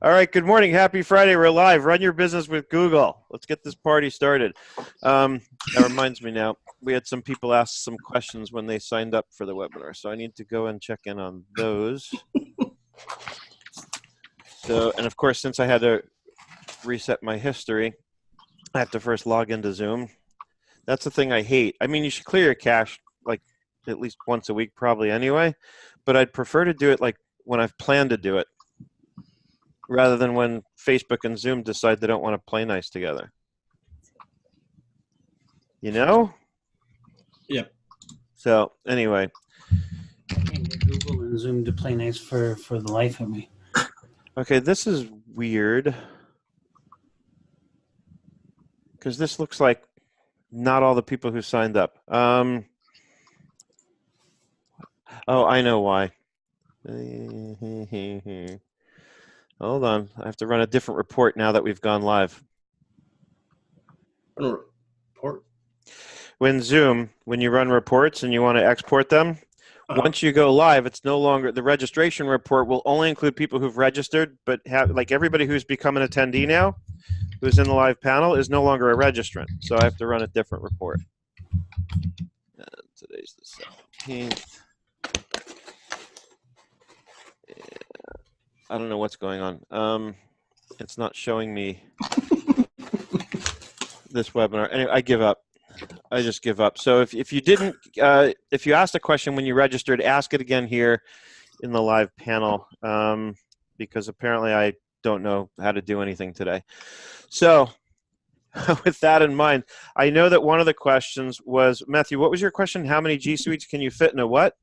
All right, good morning. Happy Friday. We're live. Run your business with Google. Let's get this party started. That reminds me now, we had some people ask some questions when they signed up for the webinar, so I need to go and check in on those. And of course, since I had to reset my history, I have to first log into Zoom. That's the thing I hate. I mean, you should clear your cache like at least once a week probably anyway, but I'd prefer to do it like when I've planned to do it, rather than when Facebook and Zoom decide they don't want to play nice together. You know? Yep. So anyway. I can't get Google and Zoom to play nice for the life of me. Okay, this is weird. Because this looks like not all the people who signed up. Oh, I know why. Hold on. I have to run a different report now that we've gone live. Report? When you run reports and you want to export them, once you go live, it's no longer, the registration report will only include people who've registered, but have, like everybody who's become an attendee now, who's in the live panel, is no longer a registrant. So I have to run a different report. And today's the 17th. I don't know what's going on. It's not showing me this webinar. Anyway, I give up. I just give up. So if you didn't, if you asked a question when you registered, ask it again here in the live panel, because apparently I don't know how to do anything today. So with that in mind, I know that one of the questions was, Matthew, what was your question? How many G Suites can you fit in a what?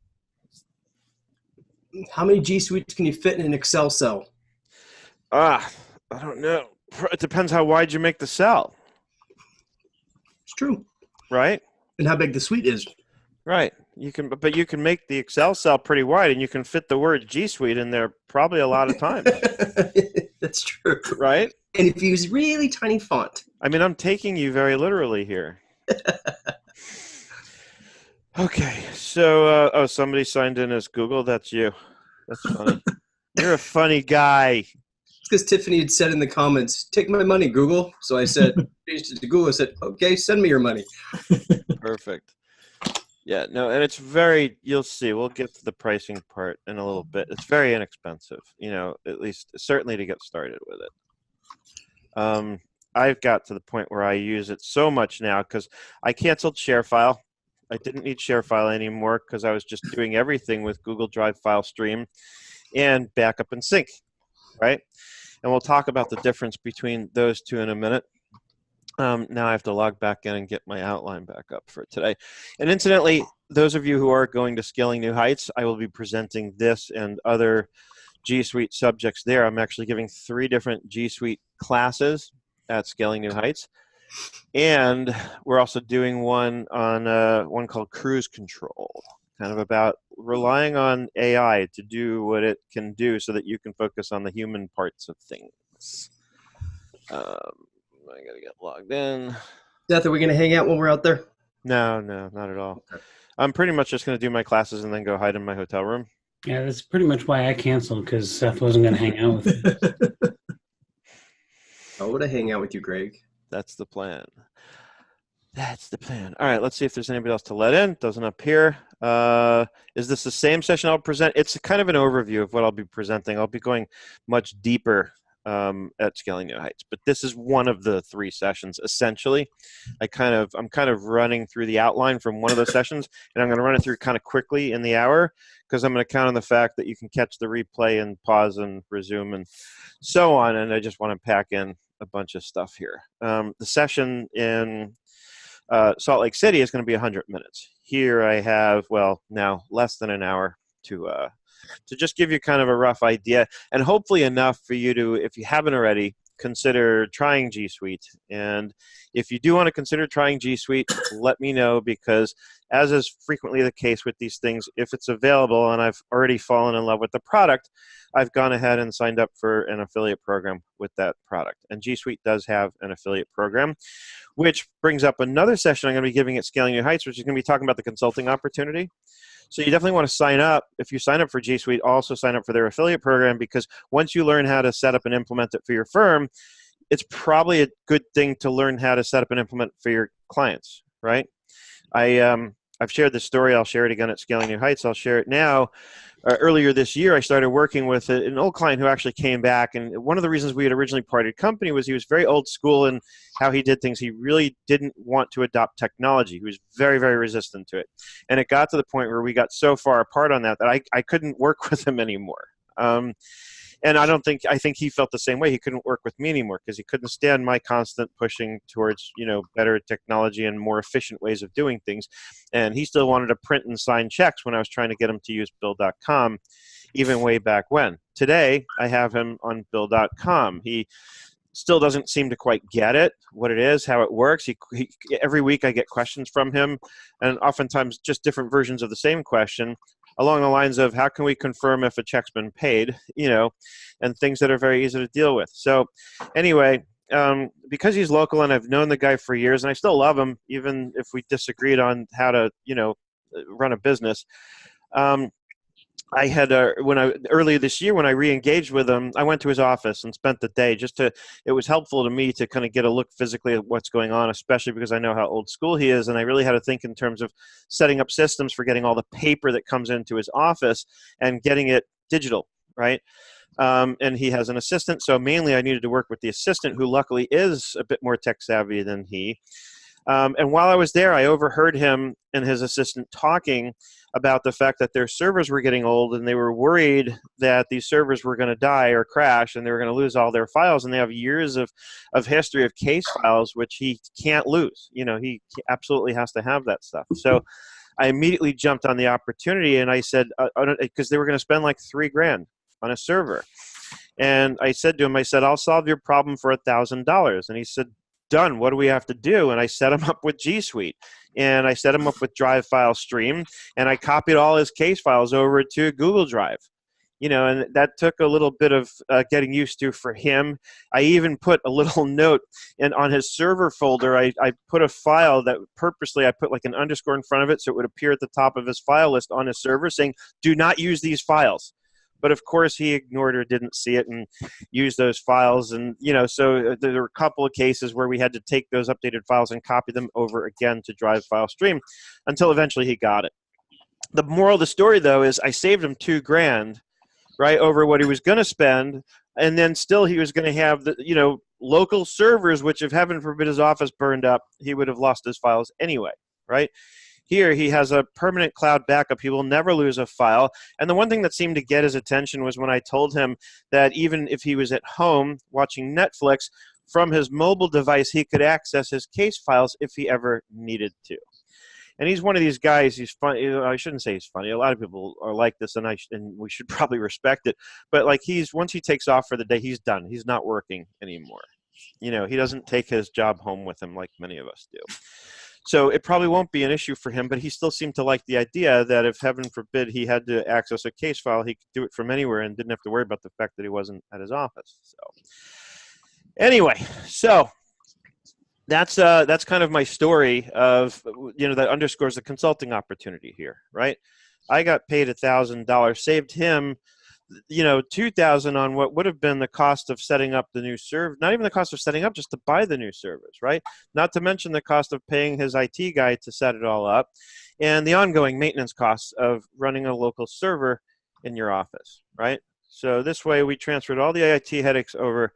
How many G Suites can you fit in an Excel cell? I don't know. It depends how wide you make the cell. It's true. Right? And how big the suite is. Right. But you can make the Excel cell pretty wide, and you can fit the word G Suite in there probably a lot of times. That's true. Right? And if you use really tiny font. I mean, I'm taking you very literally here. Okay. So, oh, somebody signed in as Google. That's you. That's funny. You're a funny guy. It's because Tiffany had said in the comments, "Take my money, Google." So I said, changed it to Google. I said, "Okay, send me your money." Perfect. Yeah, no, and it's very, you'll see, we'll get to the pricing part in a little bit. It's very inexpensive, you know, at least certainly to get started with it. I've got to the point where I use it so much now because I canceled ShareFile. I didn't need ShareFile anymore because I was just doing everything with Google Drive File Stream and Backup and Sync, right? And we'll talk about the difference between those two in a minute. Now I have to log back in and get my outline back up for today. And incidentally, those of you who are going to Scaling New Heights, I will be presenting this and other G Suite subjects there. I'm actually giving 3 different G Suite classes at Scaling New Heights. And we're also doing one on one called Cruise Control, kind of about relying on AI to do what it can do so that you can focus on the human parts of things. I gotta get logged in. Seth, are we going to hang out when we're out there? No, not at all. Okay. I'm pretty much just going to do my classes and then go hide in my hotel room. Yeah, that's pretty much why I canceled, because Seth wasn't going to hang out with me. I would have hang out with you, Greg. That's the plan. That's the plan. All right, let's see if there's anybody else to let in. Doesn't appear. Is this the same session I'll present? It's kind of an overview of what I'll be presenting. I'll be going much deeper at Scaling New Heights, but this is one of the 3 sessions. Essentially, I'm kind of running through the outline from one of those sessions, and I'm going to run it through kind of quickly in the hour because I'm going to count on the fact that you can catch the replay and pause and resume and so on. And I just want to pack in a bunch of stuff here. The session in Salt Lake City is going to be 100 minutes. Here I have, well, now less than an hour to just give you kind of a rough idea, and hopefully enough for you to, if you haven't already, consider trying G Suite. And if you do want to consider trying G Suite, let me know, because as is frequently the case with these things, if it's available and I've already fallen in love with the product, I've gone ahead and signed up for an affiliate program with that product. And G Suite does have an affiliate program, which brings up another session I'm going to be giving at Scaling New Heights, which is going to be talking about the consulting opportunity. So you definitely want to sign up. If you sign up for G Suite, also sign up for their affiliate program, because once you learn how to set up and implement it for your firm, it's probably a good thing to learn how to set up and implement for your clients, right? I've shared this story. I'll share it again at Scaling New Heights. I'll share it now. Earlier this year, I started working with an old client who actually came back. And one of the reasons we had originally parted company was he was very old school in how he did things. He really didn't want to adopt technology. He was very, very resistant to it. And it got to the point where we got so far apart on that I couldn't work with him anymore. And I think he felt the same way. He couldn't work with me anymore because he couldn't stand my constant pushing towards, better technology and more efficient ways of doing things. And he still wanted to print and sign checks when I was trying to get him to use Bill.com, even way back when. Today, I have him on Bill.com. He still doesn't seem to quite get it, what it is, how it works. Every week I get questions from him, and oftentimes just different versions of the same question, along the lines of how can we confirm if a check's been paid, and things that are very easy to deal with. So anyway, because he's local and I've known the guy for years and I still love him, even if we disagreed on how to, run a business. I had earlier this year when I re-engaged with him, I went to his office and spent the day it was helpful to me to kind of get a look physically at what's going on, especially because I know how old school he is. And I really had to think in terms of setting up systems for getting all the paper that comes into his office and getting it digital, right? And he has an assistant. So mainly I needed to work with the assistant, who luckily is a bit more tech savvy than he. And while I was there, I overheard him and his assistant talking about the fact that their servers were getting old and they were worried that these servers were going to die or crash and they were going to lose all their files. And they have years of history of case files, which he can't lose. He absolutely has to have that stuff. So I immediately jumped on the opportunity and I said, because they were going to spend like $3,000 on a server. And I said to him, I'll solve your problem for $1,000. And he said, done. What do we have to do? And I set him up with G Suite, and I set him up with Drive File Stream, and I copied all his case files over to Google Drive. And that took a little bit of getting used to for him. I even put a little note on his server folder. I put a file that purposely I put like an underscore in front of it so it would appear at the top of his file list on his server saying, do not use these files. But of course, he ignored or didn't see it and used those files. And, so there were a couple of cases where we had to take those updated files and copy them over again to Drive File Stream until eventually he got it. The moral of the story, though, is I saved him $2,000, right, over what he was going to spend. And then still he was going to have the, local servers, which if heaven forbid his office burned up, he would have lost his files anyway, right? Here, he has a permanent cloud backup. He will never lose a file. And the one thing that seemed to get his attention was when I told him that even if he was at home watching Netflix, from his mobile device, he could access his case files if he ever needed to. And he's one of these guys. He's funny. I shouldn't say he's funny. A lot of people are like this, and we should probably respect it. But like once he takes off for the day, he's done. He's not working anymore. He doesn't take his job home with him like many of us do. So it probably won't be an issue for him, but he still seemed to like the idea that if heaven forbid he had to access a case file, he could do it from anywhere and didn't have to worry about the fact that he wasn't at his office. So anyway, that's kind of my story of, that underscores the consulting opportunity here, right? I got paid $1,000, saved him, $2,000 on what would have been the cost of setting up the new server, not even the cost of setting up, just to buy the new servers, right? Not to mention the cost of paying his IT guy to set it all up and the ongoing maintenance costs of running a local server in your office, right? So this way we transferred all the IT headaches over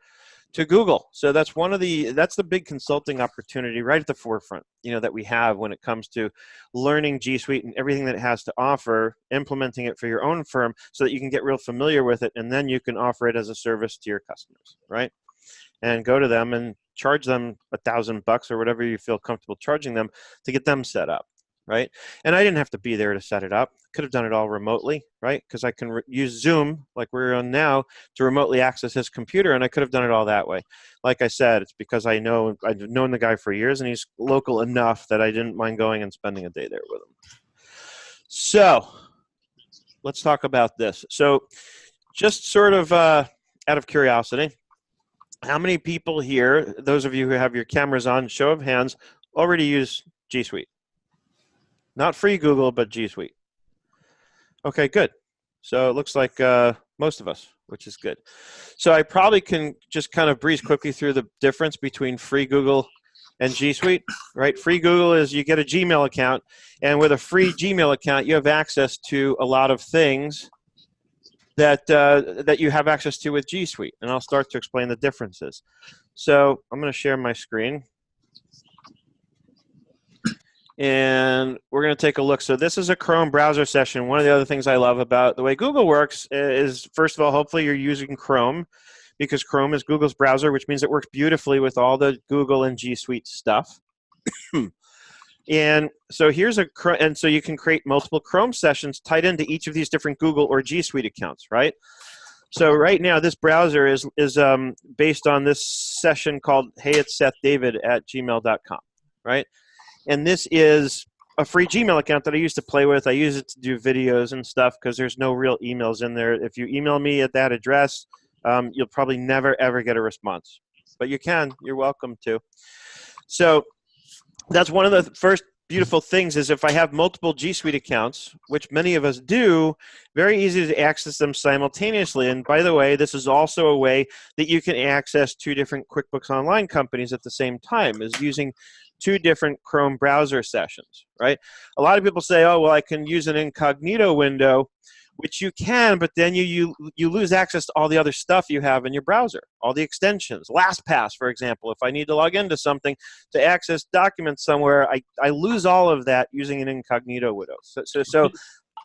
to Google. So that's the big consulting opportunity right at the forefront, that we have when it comes to learning G Suite and everything that it has to offer, implementing it for your own firm so that you can get real familiar with it, and then you can offer it as a service to your customers, right? And go to them and charge them $1,000 or whatever you feel comfortable charging them to get them set up, right? And I didn't have to be there to set it up. Could have done it all remotely, right? Because I can use Zoom, like we're on now, to remotely access his computer, and I could have done it all that way. Like I said, it's because I've known the guy for years, and he's local enough that I didn't mind going and spending a day there with him. So let's talk about this. So just sort of out of curiosity, how many people here, those of you who have your cameras on, show of hands, already use G Suite? Not free Google, but G Suite. Okay, good. So it looks like most of us, which is good. So I probably can just kind of breeze quickly through the difference between free Google and G Suite, right? Free Google is you get a Gmail account, and with a free Gmail account, you have access to a lot of things that that you have access to with G Suite, and I'll start to explain the differences. So I'm going to share my screen, and we're going to take a look. So this is a Chrome browser session. One of the other things I love about the way Google works is, first of all, hopefully you're using Chrome, because Chrome is Google's browser, which means it works beautifully with all the Google and G Suite stuff. And so so you can create multiple Chrome sessions tied into each of these different Google or G Suite accounts, right? So right now, this browser is based on this session called Hey, it's Seth David at gmail.com, right? And this is a free Gmail account that I used to play with. I use it to do videos and stuff because there's no real emails in there. If you email me at that address, you'll probably never, ever get a response. But you can. You're welcome to. So that's one of the first beautiful things is if I have multiple G Suite accounts, which many of us do, very easy to access them simultaneously. And by the way, this is also a way that you can access two different QuickBooks Online companies at the same time, is using two different Chrome browser sessions, right? A lot of people say, oh, well, I can use an incognito window, which you can, but then you lose access to all the other stuff you have in your browser, all the extensions. LastPass, for example, if I need to log into something to access documents somewhere, I lose all of that using an incognito window. So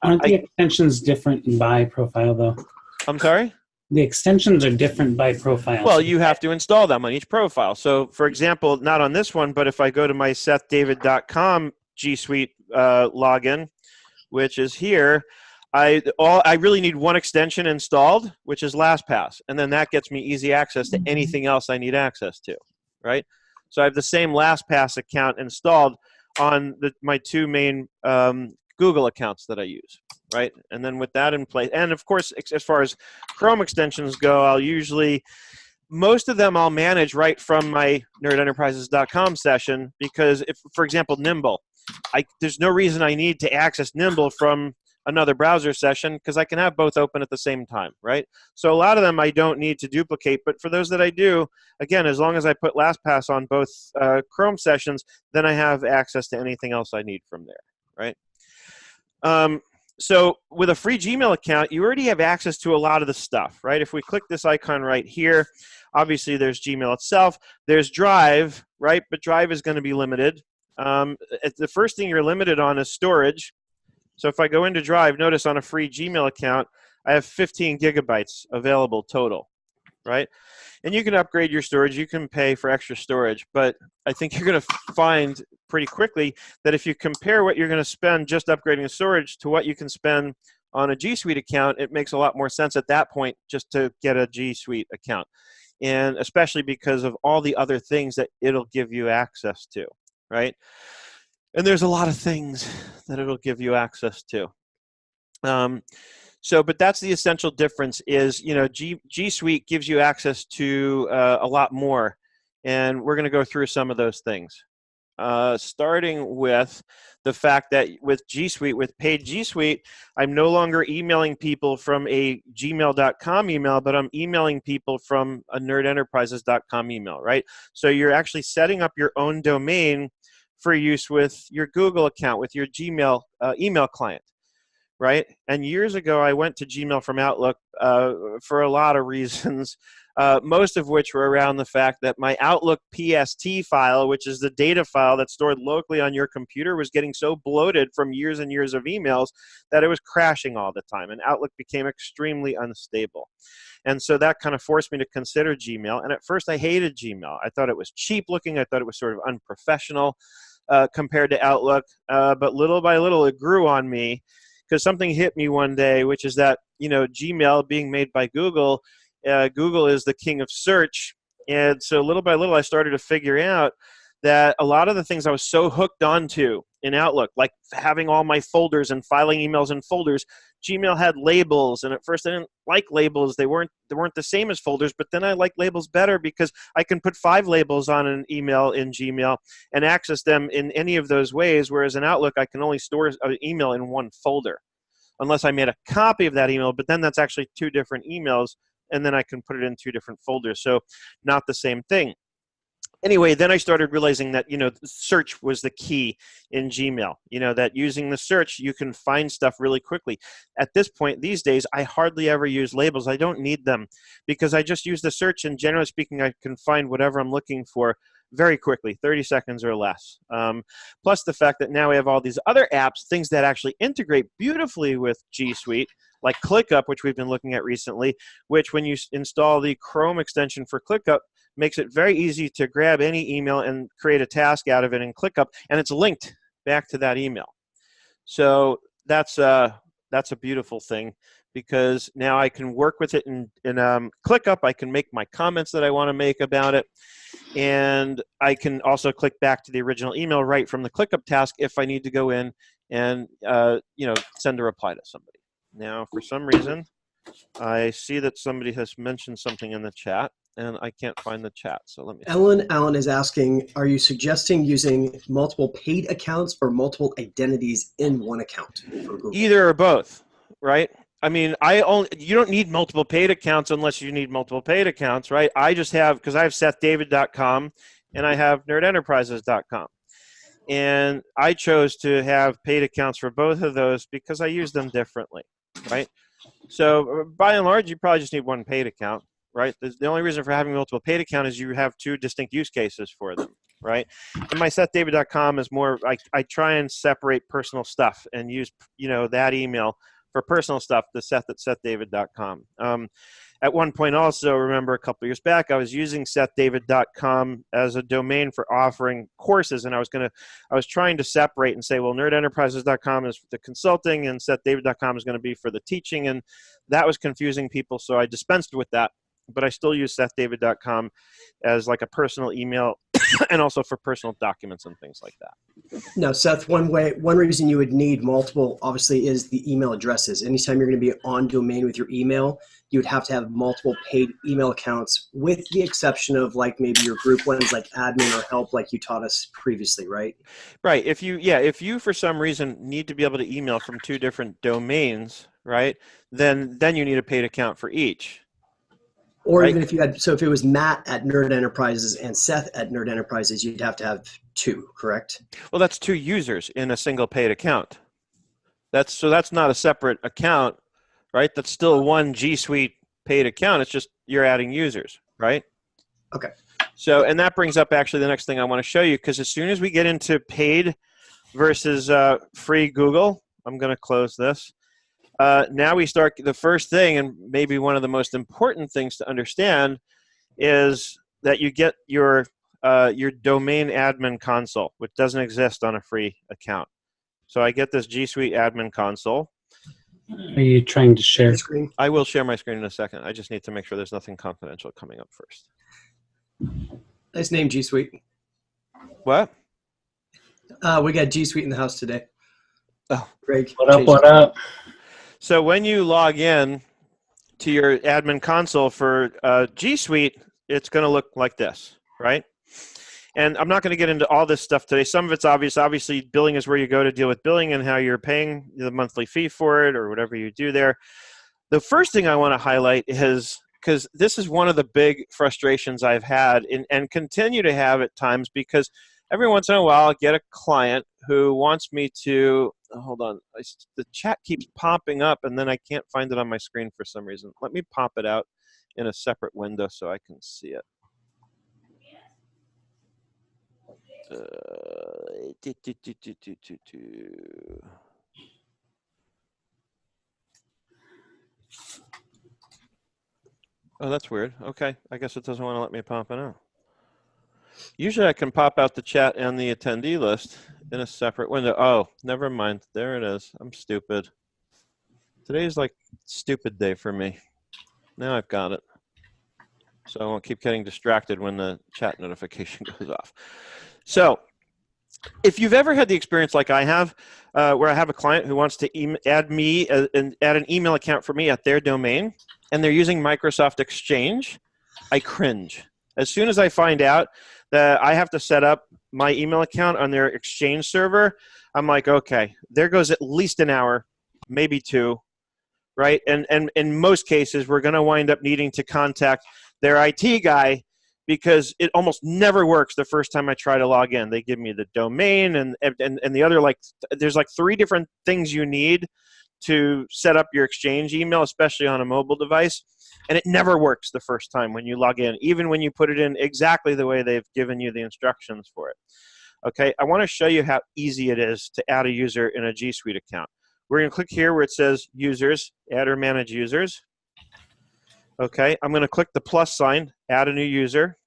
Aren't the extensions different by profile, though? I'm sorry? The extensions are different by profile. Well, you have to install them on each profile. So, for example, not on this one, but if I go to my SethDavid.com G Suite login, which is here, I really need one extension installed, which is LastPass, and then that gets me easy access to anything else I need access to, right? So I have the same LastPass account installed on my two main Google accounts that I use, right? And then with that in place, and of course, as far as Chrome extensions go, most of them I'll manage right from my nerdenterprises.com session, because if, for example, Nimble, there's no reason I need to access Nimble from another browser session because I can have both open at the same time, right? So a lot of them I don't need to duplicate, but for those that I do, again, as long as I put LastPass on both Chrome sessions, then I have access to anything else I need from there, right? So with a free Gmail account, you already have access to a lot of the stuff, right? If we click this icon right here, obviously there's Gmail itself. There's Drive, right? But Drive is going to be limited. The first thing you're limited on is storage. So if I go into Drive, notice on a free Gmail account, I have 15 gigabytes available total, right? And you can upgrade your storage. You can pay for extra storage. But I think you're going to find pretty quickly that if you compare what you're going to spend just upgrading the storage to what you can spend on a G Suite account, it makes a lot more sense at that point just to get a G Suite account. And especially because of all the other things that it'll give you access to, right? And there's a lot of things that it'll give you access to. But that's the essential difference is, G Suite gives you access to a lot more. And we're going to go through some of those things. Starting with the fact that with G Suite, with paid G Suite, I'm no longer emailing people from a gmail.com email, but I'm emailing people from a nerdenterprises.com email, right? So you're actually setting up your own domain for use with your Google account, with your Gmail email client, right? And years ago, I went to Gmail from Outlook for a lot of reasons, most of which were around the fact that my Outlook PST file, which is the data file that's stored locally on your computer, was getting so bloated from years and years of emails that it was crashing all the time, and Outlook became extremely unstable. And so that kind of forced me to consider Gmail. And at first, I hated Gmail. I thought it was cheap looking. I thought it was sort of unprofessional compared to Outlook. But little by little, it grew on me because something hit me one day, which is that, Gmail being made by Google, Google is the king of search. And so little by little, I started to figure out that a lot of the things I was so hooked onto in Outlook, like having all my folders and filing emails in folders, Gmail had labels, and at first I didn't like labels. They weren't the same as folders, but then I like labels better because I can put 5 labels on an email in Gmail and access them in any of those ways, whereas in Outlook I can only store an email in one folder. unless I made a copy of that email, but then that's actually 2 different emails, and then I can put it in 2 different folders. So not the same thing. Anyway, then I started realizing that, search was the key in Gmail, that using the search, you can find stuff really quickly. At this point, these days, I hardly ever use labels. I don't need them because I just use the search, and generally speaking, I can find whatever I'm looking for very quickly, 30 seconds or less. Plus the fact that now we have all these other apps, things that actually integrate beautifully with G Suite, like ClickUp, which we've been looking at recently, which when you install the Chrome extension for ClickUp, makes it very easy to grab any email and create a task out of it in ClickUp, and it's linked back to that email. So that's a beautiful thing, because now I can work with it in ClickUp. I can make my comments that I want to make about it, and I can also click back to the original email right from the ClickUp task if I need to go in and send a reply to somebody. Now, for some reason, I see that somebody has mentioned something in the chat, and I can't find the chat. So let me. Allen is asking, are you suggesting using multiple paid accounts or multiple identities in one account for Google? Either or both, right? I mean, you don't need multiple paid accounts unless you need multiple paid accounts, right? I just have, because I have SethDavid.com and I have nerdenterprises.com. And I chose to have paid accounts for both of those because I use them differently, right? So by and large, you probably just need one paid account, right? The only reason for having multiple paid account is you have 2 distinct use cases for them, right? And my SethDavid.com is more, I try and separate personal stuff and use, that email for personal stuff, the Seth at SethDavid.com. At one point also, remember a couple years back, I was using SethDavid.com as a domain for offering courses, and I was trying to separate and say, well, nerdenterprises.com is for the consulting and SethDavid.com is going to be for the teaching, and that was confusing people, so I dispensed with that. But I still use SethDavid.com as like a personal email and also for personal documents and things like that. Now, Seth, one reason you would need multiple, obviously, is the email addresses. Anytime you're going to be on domain with your email, you would have to have multiple paid email accounts, with the exception of like maybe your group ones like admin or help, like you taught us previously, right? Right. If you for some reason need to be able to email from 2 different domains, right, then you need a paid account for each. Or right? Even if you had, so if it was Matt at Nerd Enterprises and Seth at Nerd Enterprises, you'd have to have 2, correct? Well, that's 2 users in a single paid account. That's not a separate account, right? That's still one G Suite paid account. It's just you're adding users, right? Okay. So, and that brings up actually the next thing I want to show you, because as soon as we get into paid versus free Google, I'm going to close this. Now we start, the first thing, and maybe one of the most important things to understand, is that you get your domain admin console, which doesn't exist on a free account. So I get this G Suite admin console. Are you trying to share? Screen? I will share my screen in a second. I just need to make sure there's nothing confidential coming up first. Nice name, G Suite. What? We got G Suite in the house today. Oh, Greg. What up? So when you log in to your admin console for G Suite, it's going to look like this, right? And I'm not going to get into all this stuff today. Some of it's obvious. Obviously, billing is where you go to deal with billing and how you're paying the monthly fee for it or whatever you do there. The first thing I want to highlight is, because this is one of the big frustrations I've had and continue to have at times, because every once in a while I get a client who wants me to, hold on, the chat keeps popping up and then I can't find it on my screen for some reason. Let me pop it out in a separate window so I can see it. Oh, that's weird. Okay, I guess it doesn't want to let me pop it out. Usually I can pop out the chat and the attendee list in a separate window. Oh, never mind. There it is. I'm stupid. Today's like stupid day for me. Now I've got it. So I won't keep getting distracted when the chat notification goes off. So if you've ever had the experience like I have, where I have a client who wants to add me and add an email account for me at their domain, and they're using Microsoft Exchange, I cringe. As soon as I find out that I have to set up my email account on their Exchange server, I'm like, okay, there goes at least an hour maybe 2, right? And in most cases, we're going to wind up needing to contact their IT guy because it almost never works the first time I try to log in. They give me the domain and the other, like, there's like 3 different things you need to set up your Exchange email, especially on a mobile device. And it never works the first time when you log in, even when you put it in exactly the way they've given you the instructions for it. Okay, I want to show you how easy it is to add a user in a G Suite account. We're going to click here where it says users, add or manage users. Okay, I'm going to click the plus sign, add a new user.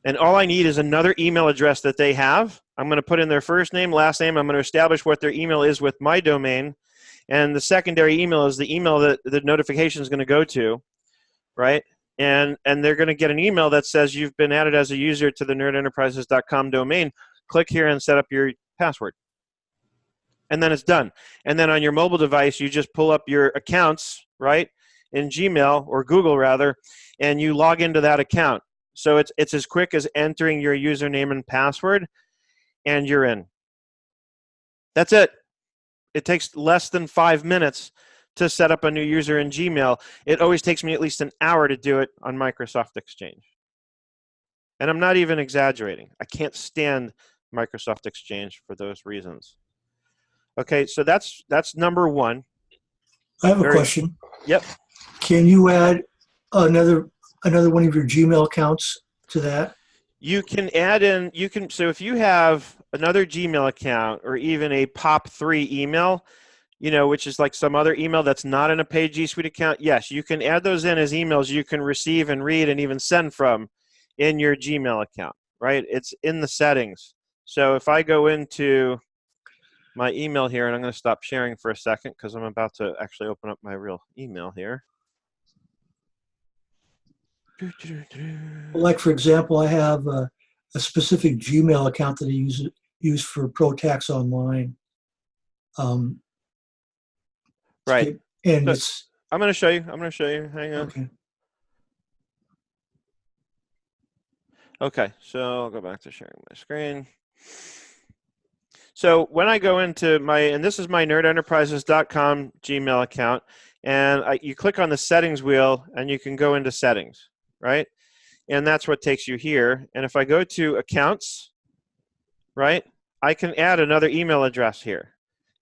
And all I need is another email address that they have. I'm going to put in their first name, last name. I'm going to establish what their email is with my domain. And the secondary email is the email that the notification is going to go to, right? And they're going to get an email that says you've been added as a user to the nerdenterprises.com domain. Click here and set up your password. And then it's done. And then on your mobile device, you just pull up your accounts, right, in Gmail, or Google rather, and you log into that account. So it's as quick as entering your username and password, and you're in. That's it. It takes less than 5 minutes to set up a new user in Gmail. It always takes me at least an hour to do it on Microsoft Exchange. And I'm not even exaggerating. I can't stand Microsoft Exchange for those reasons. Okay, so that's number 1. I have a question. Yep. Can you add another one of your Gmail accounts to that? You can add in, so if you have another Gmail account or even a POP3 email, which is like some other email that's not in a paid G Suite account, yes, you can add those in as emails you can receive and read and even send from in your Gmail account, right? It's in the settings. So if I go into my email here, and I'm going to stop sharing for a second because I'm about to actually open up my real email here. Like, for example, I have a specific Gmail account that I use for ProTax Online. Right. And so I'm going to show you. Hang on. Okay. Okay, so I'll go back to sharing my screen. So when I go into and this is my nerdenterprises.com Gmail account, and you click on the settings wheel, and you can go into settings, right? And that's what takes you here. And if I go to accounts, right, I can add another email address here.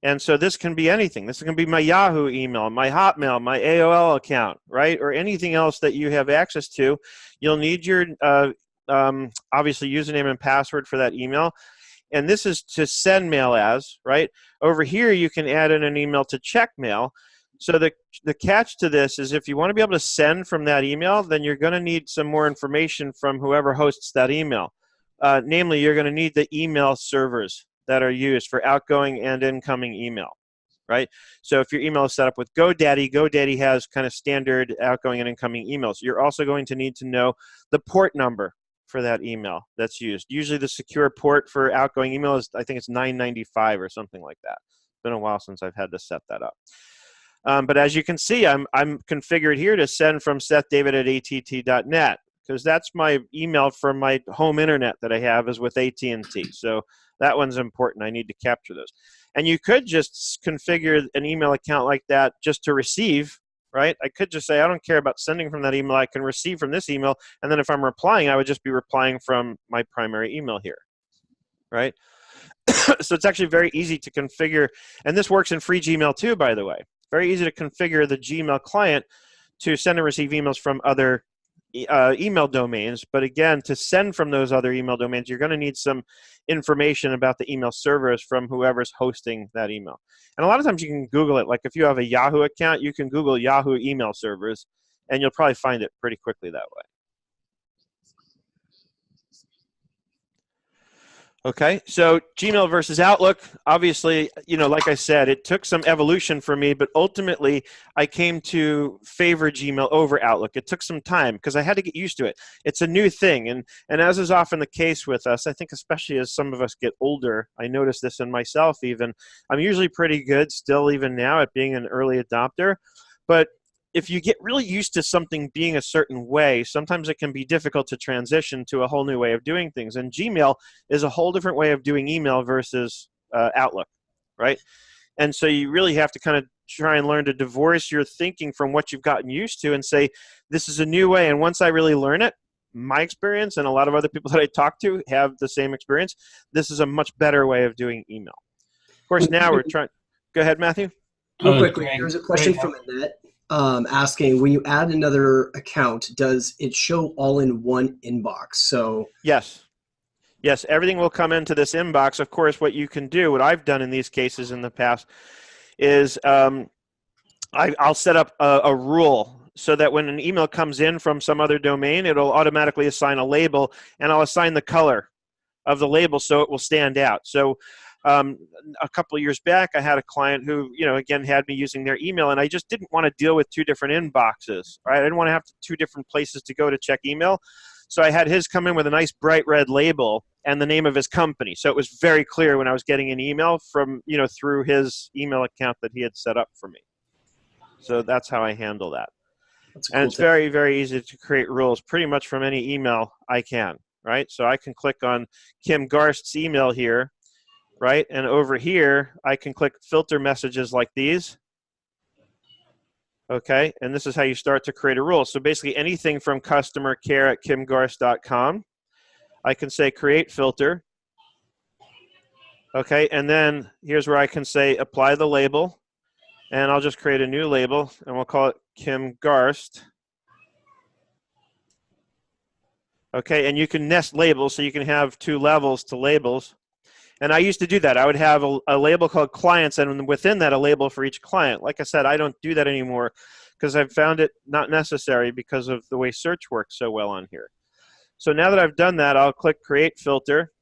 And so this can be anything. This can be my Yahoo email, my Hotmail, my AOL account, right, or anything else that you have access to. You'll need your, obviously, username and password for that email. And this is to send mail as, right? Over here, you can add in an email to check mail. So the catch to this is if you want to be able to send from that email, then you're going to need some more information from whoever hosts that email. Namely, you're going to need the email servers that are used for outgoing and incoming email, right? So if your email is set up with GoDaddy has kind of standard outgoing and incoming emails. You're also going to need to know the port number for that email that's used. Usually the secure port for outgoing email is, I think it's 995 or something like that. It's been a while since I've had to set that up. But as you can see, I'm configured here to send from SethDavid@att.net because that's my email from my home internet that I have is with AT&T. So that one's important. I need to capture those. And you could just configure an email account like that just to receive, right? I could just say, I don't care about sending from that email. I can receive from this email. And then if I'm replying, I would just be replying from my primary email here, right? So it's actually very easy to configure. And this works in free Gmail too, by the way. Very easy to configure the Gmail client to send and receive emails from other email domains. But again, to send from those other email domains, you're going to need some information about the email servers from whoever's hosting that email. And a lot of times you can Google it. Like if you have a Yahoo account, you can Google Yahoo email servers, and you'll probably find it pretty quickly that way. Okay, so Gmail versus Outlook, obviously, like I said, it took some evolution for me, but ultimately I came to favor Gmail over Outlook. It took some time because I had to get used to it. It's a new thing, and as is often the case with us, I think especially as some of us get older, I notice this in myself even, I'm usually pretty good still even now at being an early adopter, but if you get really used to something being a certain way, sometimes it can be difficult to transition to a whole new way of doing things. And Gmail is a whole different way of doing email versus Outlook, right? And so you really have to kind of try and learn to divorce your thinking from what you've gotten used to and say, this is a new way. And once I really learn it, my experience and a lot of other people that I talk to have the same experience, this is a much better way of doing email. Of course, now we're trying. Go ahead, Matthew. Real quickly, there's a question from Annette asking, when you add another account, does it show all in one inbox? So yes, everything will come into this inbox. Of course, what you can do, what I've done in these cases in the past, is I'll set up a rule so that when an email comes in from some other domain, it'll automatically assign a label, and I'll assign the color of the label so it will stand out. So a couple of years back, I had a client who, again, had me using their email, and I just didn't want to deal with two different inboxes, right? I didn't want to have two different places to go to check email. So I had his come in with a nice bright red label and the name of his company. So it was very clear when I was getting an email from, through his email account that he had set up for me. So that's how I handle that. And it's very, very easy to create rules pretty much from any email I can, right? So I can click on Kim Garst's email here, right? And over here, I can click filter messages like these. Okay, and this is how you start to create a rule. So basically anything from customercare@kimgarst.com, I can say create filter. Okay, and then here's where I can say apply the label. And I'll just create a new label, and we'll call it Kim Garst. Okay, and you can nest labels, so you can have two levels to labels. And I used to do that. I would have a label called clients, and within that, a label for each client. Like I said, I don't do that anymore because I've found it not necessary because of the way search works so well on here. So now that I've done that, I'll click Create Filter.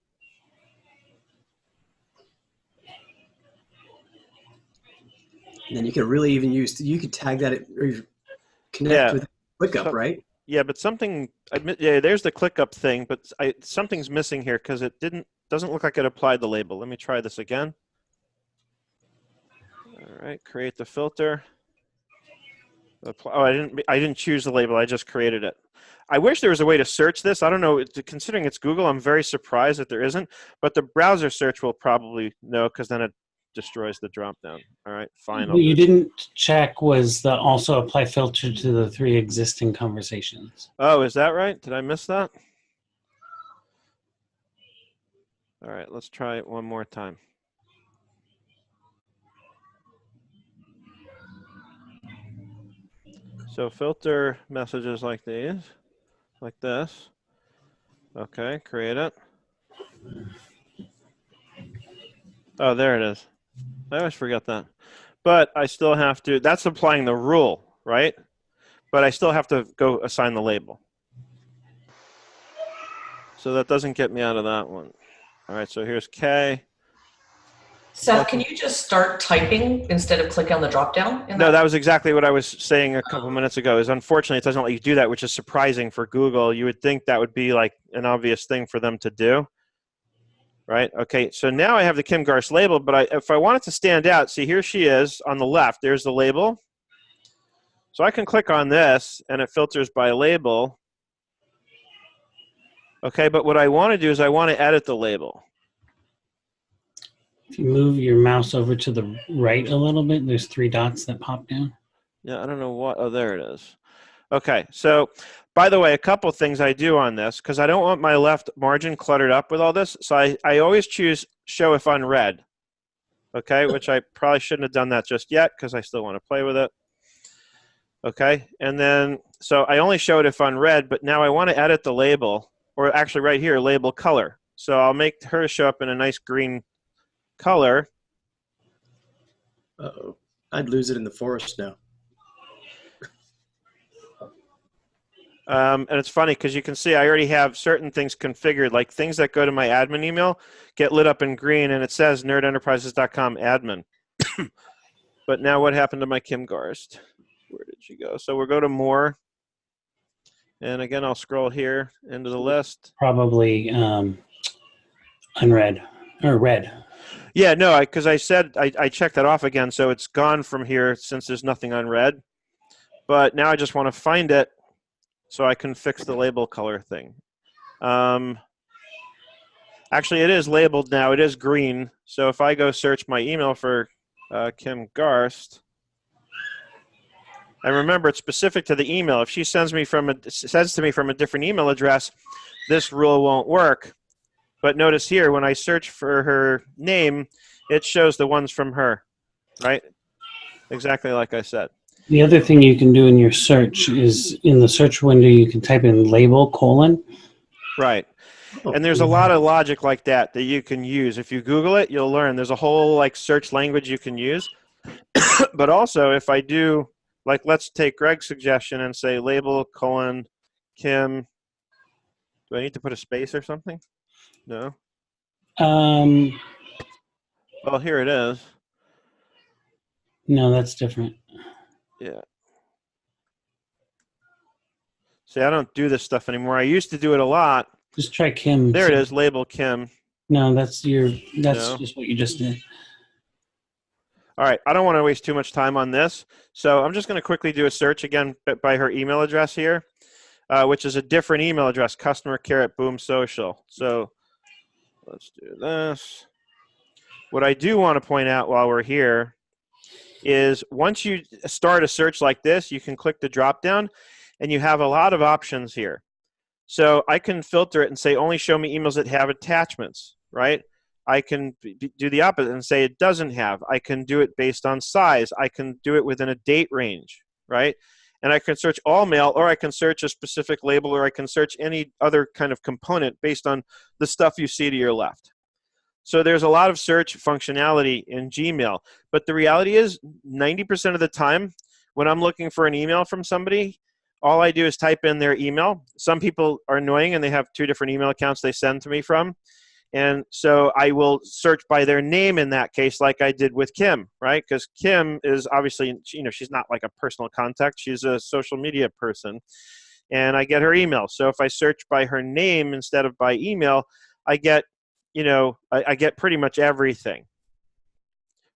And then you can really even you could tag that or connect with ClickUp, right? Yeah, but something, there's the ClickUp thing, but something's missing here because it doesn't look like it applied the label. Let me try this again. All right, create the filter. I didn't choose the label. I just created it. I wish there was a way to search this. I don't know. Considering it's Google, I'm very surprised that there isn't. But the browser search will probably know because then it destroys the drop down. All right, fine. What you didn't check was the also apply filter to the 3 existing conversations. Oh, is that right? Did I miss that? All right, let's try it one more time. So filter messages like these, like this. Okay, create it. Oh, there it is. I always forget that. But I still have to, that's applying the rule, right? But I still have to go assign the label. So that doesn't get me out of that one. All right, so here's K. Seth, can you just start typing instead of clicking on the drop down? No, that was exactly what I was saying a couple minutes ago. Is unfortunately it doesn't let you do that, which is surprising for Google. You would think that would be like an obvious thing for them to do. Right? Okay, so now I have the Kim Garst label, but if I want it to stand out, see here she is on the left. There's the label. So I can click on this, and it filters by label. Okay, but what I want to do is I want to edit the label. If you move your mouse over to the right a little bit, there's 3 dots that pop down. Yeah, I don't know what. Oh, there it is. Okay, so by the way, a couple things I do on this, because I don't want my left margin cluttered up with all this, so I always choose show if unread, okay, which I probably shouldn't have done that just yet because I still want to play with it. Okay, and then, so I only show it if unread, but now I want to edit the label, or actually right here, label color. So I'll make her show up in a nice green color. Uh-oh. I'd lose it in the forest now. And it's funny because you can see I already have certain things configured, like things that go to my admin email get lit up in green, and it says nerdenterprises.com admin. But now what happened to my Kim Garst? Where did she go? So we'll go to more. And again, I'll scroll here into the list. Probably unread or read. Yeah, no, because I said I checked that off again, so it's gone from here since there's nothing unread. But now I just want to find it so I can fix the label color thing. Actually, it is labeled now. It is green. So if I go search my email for Kim Garst. And remember, it's specific to the email. If she sends to me from a different email address, this rule won't work. But notice here, when I search for her name, it shows the ones from her, right? Exactly like I said. The other thing you can do in your search is in the search window, you can type in label : Right. Oh, And there's a lot of logic like that you can use. If you Google it, you'll learn. There's a whole like search language you can use. But also, if I do, like, let's take Greg's suggestion and say label : Kim. Do I need to put a space or something? No. Well, here it is. No, that's different. Yeah. See, I don't do this stuff anymore. I used to do it a lot. Just try Kim. There it is, label Kim. No, that's No. just what you just did. All right, I don't want to waste too much time on this. So I'm just going to quickly do a search again by her email address here, which is a different email address, customercare@boomsocial. So let's do this. What I do want to point out while we're here is once you start a search like this, you can click the drop down and you have a lot of options here. So I can filter it and say only show me emails that have attachments, right? I can do the opposite and say it doesn't have. I can do it based on size. I can do it within a date range, right? And I can search all mail, or I can search a specific label, or I can search any other kind of component based on the stuff you see to your left. So there's a lot of search functionality in Gmail. But the reality is 90% of the time when I'm looking for an email from somebody, all I do is type in their email. Some people are annoying and they have 2 different email accounts they send to me from. And so I will search by their name in that case, like I did with Kim, right? Because Kim is obviously, she's not like a personal contact. She's a social media person. And I get her email. So if I search by her name instead of by email, I get, I get pretty much everything,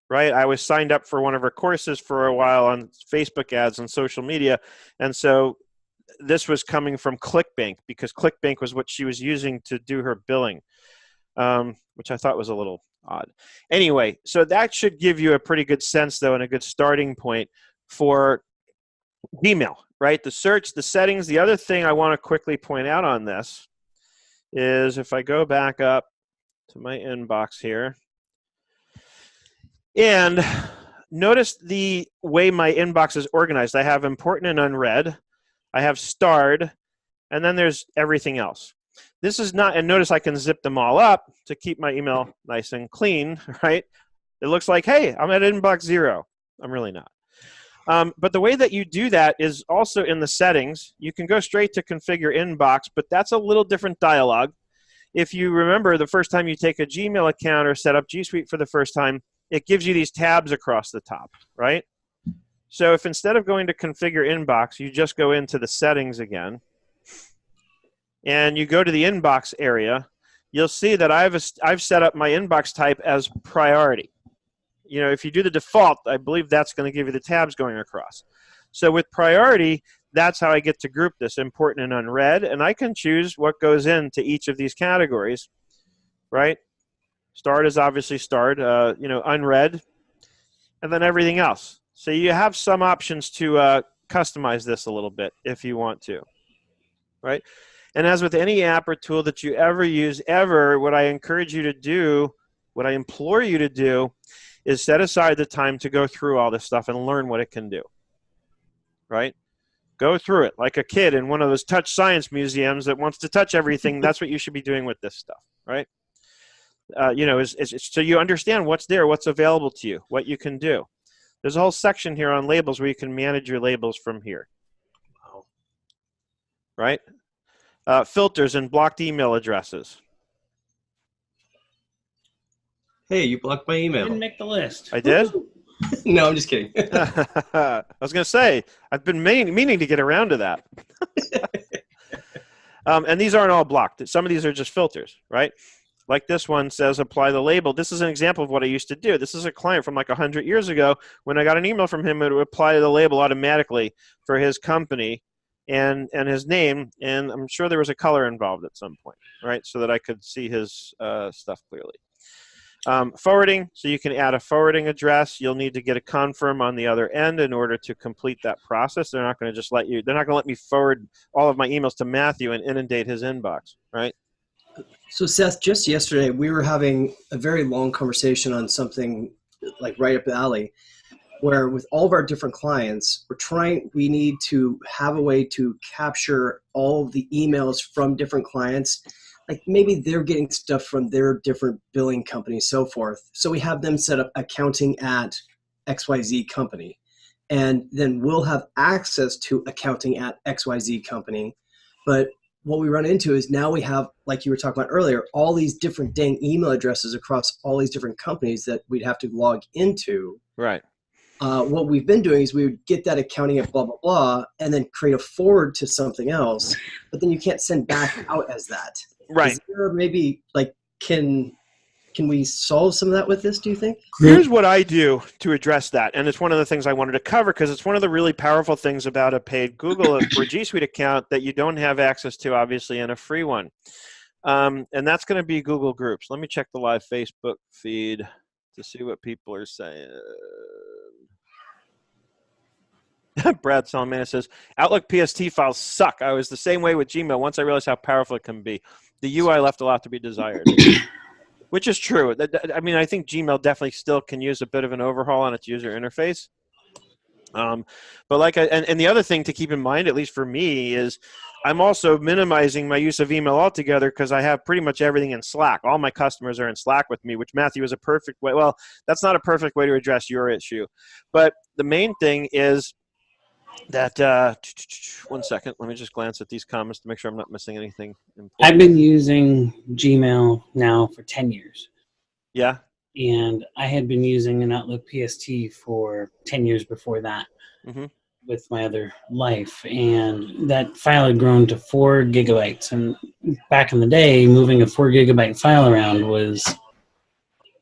right? I was signed up for one of her courses for a while on Facebook ads and social media. And so this was coming from ClickBank because ClickBank was what she was using to do her billing. Which I thought was a little odd. Anyway, so that should give you a pretty good sense, though, and a good starting point for Gmail, right? The search, the settings. The other thing I want to quickly point out on this is if I go back up to my inbox here, and notice the way my inbox is organized. I have important and unread. I have starred, and then there's everything else. This is not, and notice I can zip them all up to keep my email nice and clean, right? It looks like, hey, I'm at inbox 0. I'm really not. But the way that you do that is also in the settings. You can go straight to configure inbox, but that's a little different dialogue. If you remember the first time you take a Gmail account or set up G Suite for the first time, it gives you these tabs across the top, right? So if instead of going to configure inbox, you just go into the settings again, and you go to the inbox area, you'll see that I've set up my inbox type as priority. If you do the default, I believe that's going to give you the tabs going across. So with priority, that's how I get to group this, important and unread, and I can choose what goes into each of these categories, right? Starred is obviously starred, unread, and then everything else. So you have some options to customize this a little bit if you want to, right? And as with any app or tool that you ever use, what I encourage you to do, what I implore you to do, is set aside the time to go through all this stuff and learn what it can do, right? Go through it like a kid in one of those touch science museums that wants to touch everything. That's what you should be doing with this stuff, right? So you understand what's there, what's available to you, what you can do. There's a whole section here on labels where you can manage your labels from here, wow. right? Filters and blocked email addresses. Hey, you blocked my email. Didn't make the list. I did? No, I'm just kidding. I was going to say, I've been meaning to get around to that. And these aren't all blocked. Some of these are just filters, right? Like this one says, apply the label. This is an example of what I used to do. This is a client from like 100 years ago. When I got an email from him, it would apply the label automatically for his company and his name, and I'm sure there was a color involved at some point, right, so that I could see his stuff clearly. Forwarding, so you can add a forwarding address. You'll need to get a confirm on the other end in order to complete that process. They're not going to just let you, they're not going to let me forward all of my emails to Matthew and inundate his inbox, right? So Seth, just yesterday, we were having a very long conversation on something like right up the alley, where with all of our different clients, we need to have a way to capture all of the emails from different clients. Like maybe they're getting stuff from their different billing companies, so forth. So we have them set up accounting at XYZ company. And then we'll have access to accounting at XYZ company. But what we run into is now we have, like you were talking about earlier, all these different dang email addresses across all these different companies that we'd have to log into. Right. What we've been doing is we would get that accounting at blah, blah, blah, and then create a forward to something else, but then you can't send back out as that. Right. Is there maybe, like, can we solve some of that with this, do you think? Here's what I do to address that, and it's one of the things I wanted to cover because it's one of the really powerful things about a paid Google or G Suite account that you don't have access to, obviously, in a free one. And that's going to be Google Groups. Let me check the live Facebook feed to see what people are saying. Brad Salamana says, Outlook PST files suck. I was the same way with Gmail once I realized how powerful it can be. The UI left a lot to be desired. Which is true. I mean, I think Gmail definitely still can use a bit of an overhaul on its user interface. But like, and the other thing to keep in mind, at least for me, is I'm also minimizing my use of email altogether because I have pretty much everything in Slack. All my customers are in Slack with me, which Matthew is a perfect way. Well, that's not a perfect way to address your issue. But the main thing is that, 1 second, let me just glance at these comments to make sure I'm not missing anything important. I've been using Gmail now for 10 years. Yeah. And I had been using an Outlook PST for 10 years before that with my other life. And that file had grown to 4 gigabytes. And back in the day, moving a 4 gigabyte file around was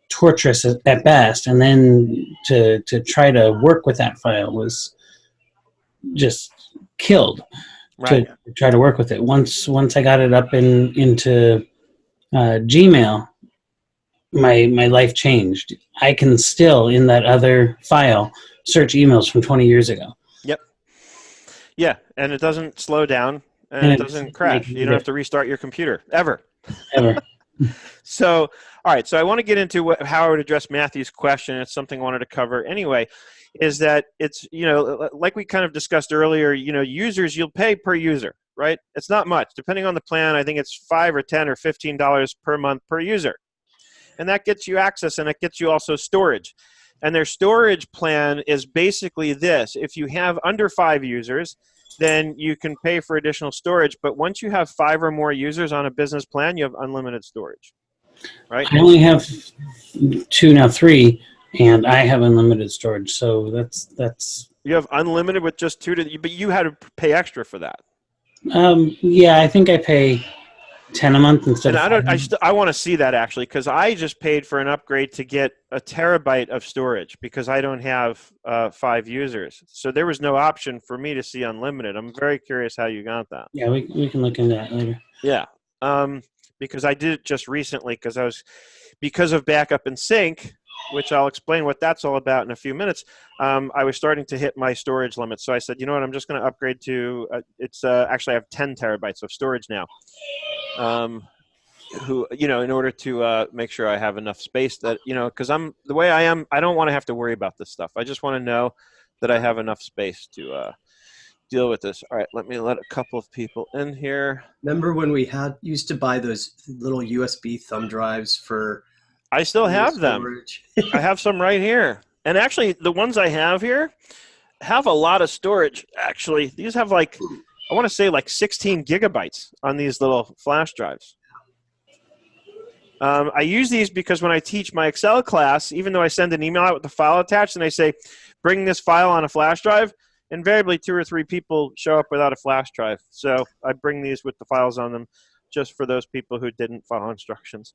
torturous at best. And then to try to work with that file was just killed. Right. To try to work with it. Once I got it up into Gmail, my life changed. I can still, in that other file, search emails from 20 years ago. Yep. Yeah, and it doesn't slow down, and it doesn't crash. You don't have to restart your computer, ever. Ever. So, all right, so I want to get into how I would address Matthew's question. It's something I wanted to cover anyway, is that it's, like we kind of discussed earlier, users, you'll pay per user, right? It's not much. Depending on the plan, I think it's $5 or $10 or $15 per month per user. And that gets you access, and it gets you also storage. And their storage plan is basically this. If you have under 5 users, then you can pay for additional storage. But once you have 5 or more users on a business plan, you have unlimited storage, right? I only have 2 now, 3, and I have unlimited storage. So that's. You have unlimited with just 2, but you had to pay extra for that. Yeah, I think I pay $10 a month instead of I want to see that actually, because I just paid for an upgrade to get a terabyte of storage because I don't have 5 users. So there was no option for me to see unlimited. I'm very curious how you got that. Yeah, we can look into that later. Yeah, because I did it just recently because of backup and sync, which I'll explain what that's all about in a few minutes. I was starting to hit my storage limit. So I said, you know what, I'm just going to upgrade to, actually I have 10 terabytes of storage now. In order to make sure I have enough space that, because the way I am, I don't want to have to worry about this stuff. I just want to know that I have enough space to deal with this. All right, let me let a couple of people in here. Remember when we used to buy those little USB thumb drives for... I still have them. I have some right here. And actually, the ones I have here have a lot of storage, actually. These have I want to say 16 gigabytes on these little flash drives. I use these because when I teach my Excel class, even though I send an email out with the file attached and I say, bring this file on a flash drive, invariably 2 or 3 people show up without a flash drive. So I bring these with the files on them just for those people who didn't follow instructions.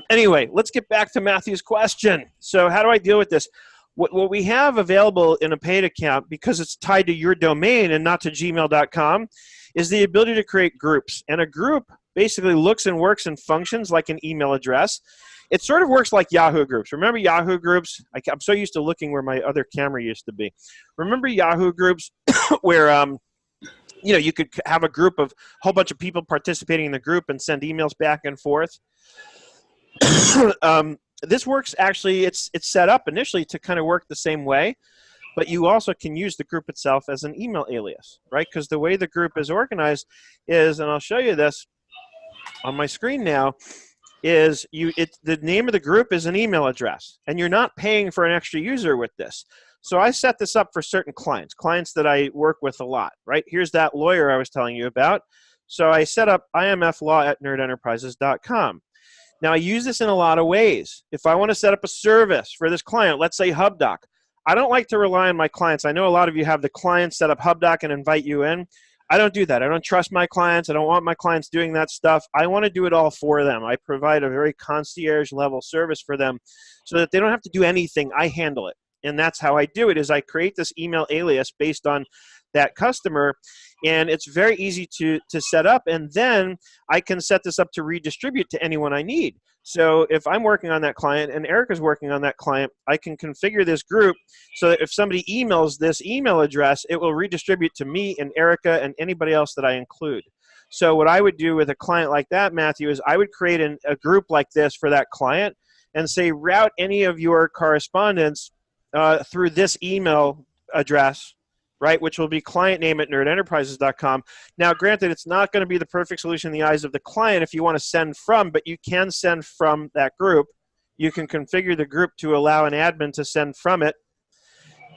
Anyway, let's get back to Matthew's question. So how do I deal with this? What we have available in a paid account, because it's tied to your domain and not to gmail.com, is the ability to create groups. And a group basically looks and works and functions like an email address. it sort of works like Yahoo Groups. Remember Yahoo Groups? I'm so used to looking where my other camera used to be. Remember Yahoo Groups where you know, you could have a group of a whole bunch of people participating in the group and send emails back and forth. This works actually, it's set up initially to kind of work the same way, but you also can use the group itself as an email alias, right? Because the way the group is organized is, and I'll show you this on my screen now, is the name of the group is an email address, and you're not paying for an extra user with this. So I set this up for certain clients that I work with a lot, right? Here's that lawyer I was telling you about. So I set up imflaw@nerdenterprises.com. Now I use this in a lot of ways. If I want to set up a service for this client, let's say HubDoc, I don't like to rely on my clients. I know a lot of you have the clients set up HubDoc and invite you in. I don't do that. I don't trust my clients. I don't want my clients doing that stuff. I want to do it all for them. I provide a very concierge level service for them so that they don't have to do anything. I handle it. And that's how I do it, is I create this email alias based on that customer, and it's very easy to set up, and then I can set this up to redistribute to anyone I need. So if I'm working on that client and Erica's working on that client, I can configure this group so that if somebody emails this email address, it will redistribute to me and Erica and anybody else that I include. So what I would do with a client like that, Matthew, is I would create a group like this for that client and say, route any of your correspondence through this email address, right, which will be client name at nerdenterprises.com. Now, granted, it's not going to be the perfect solution in the eyes of the client if you want to send from, but you can send from that group. You can configure the group to allow an admin to send from it,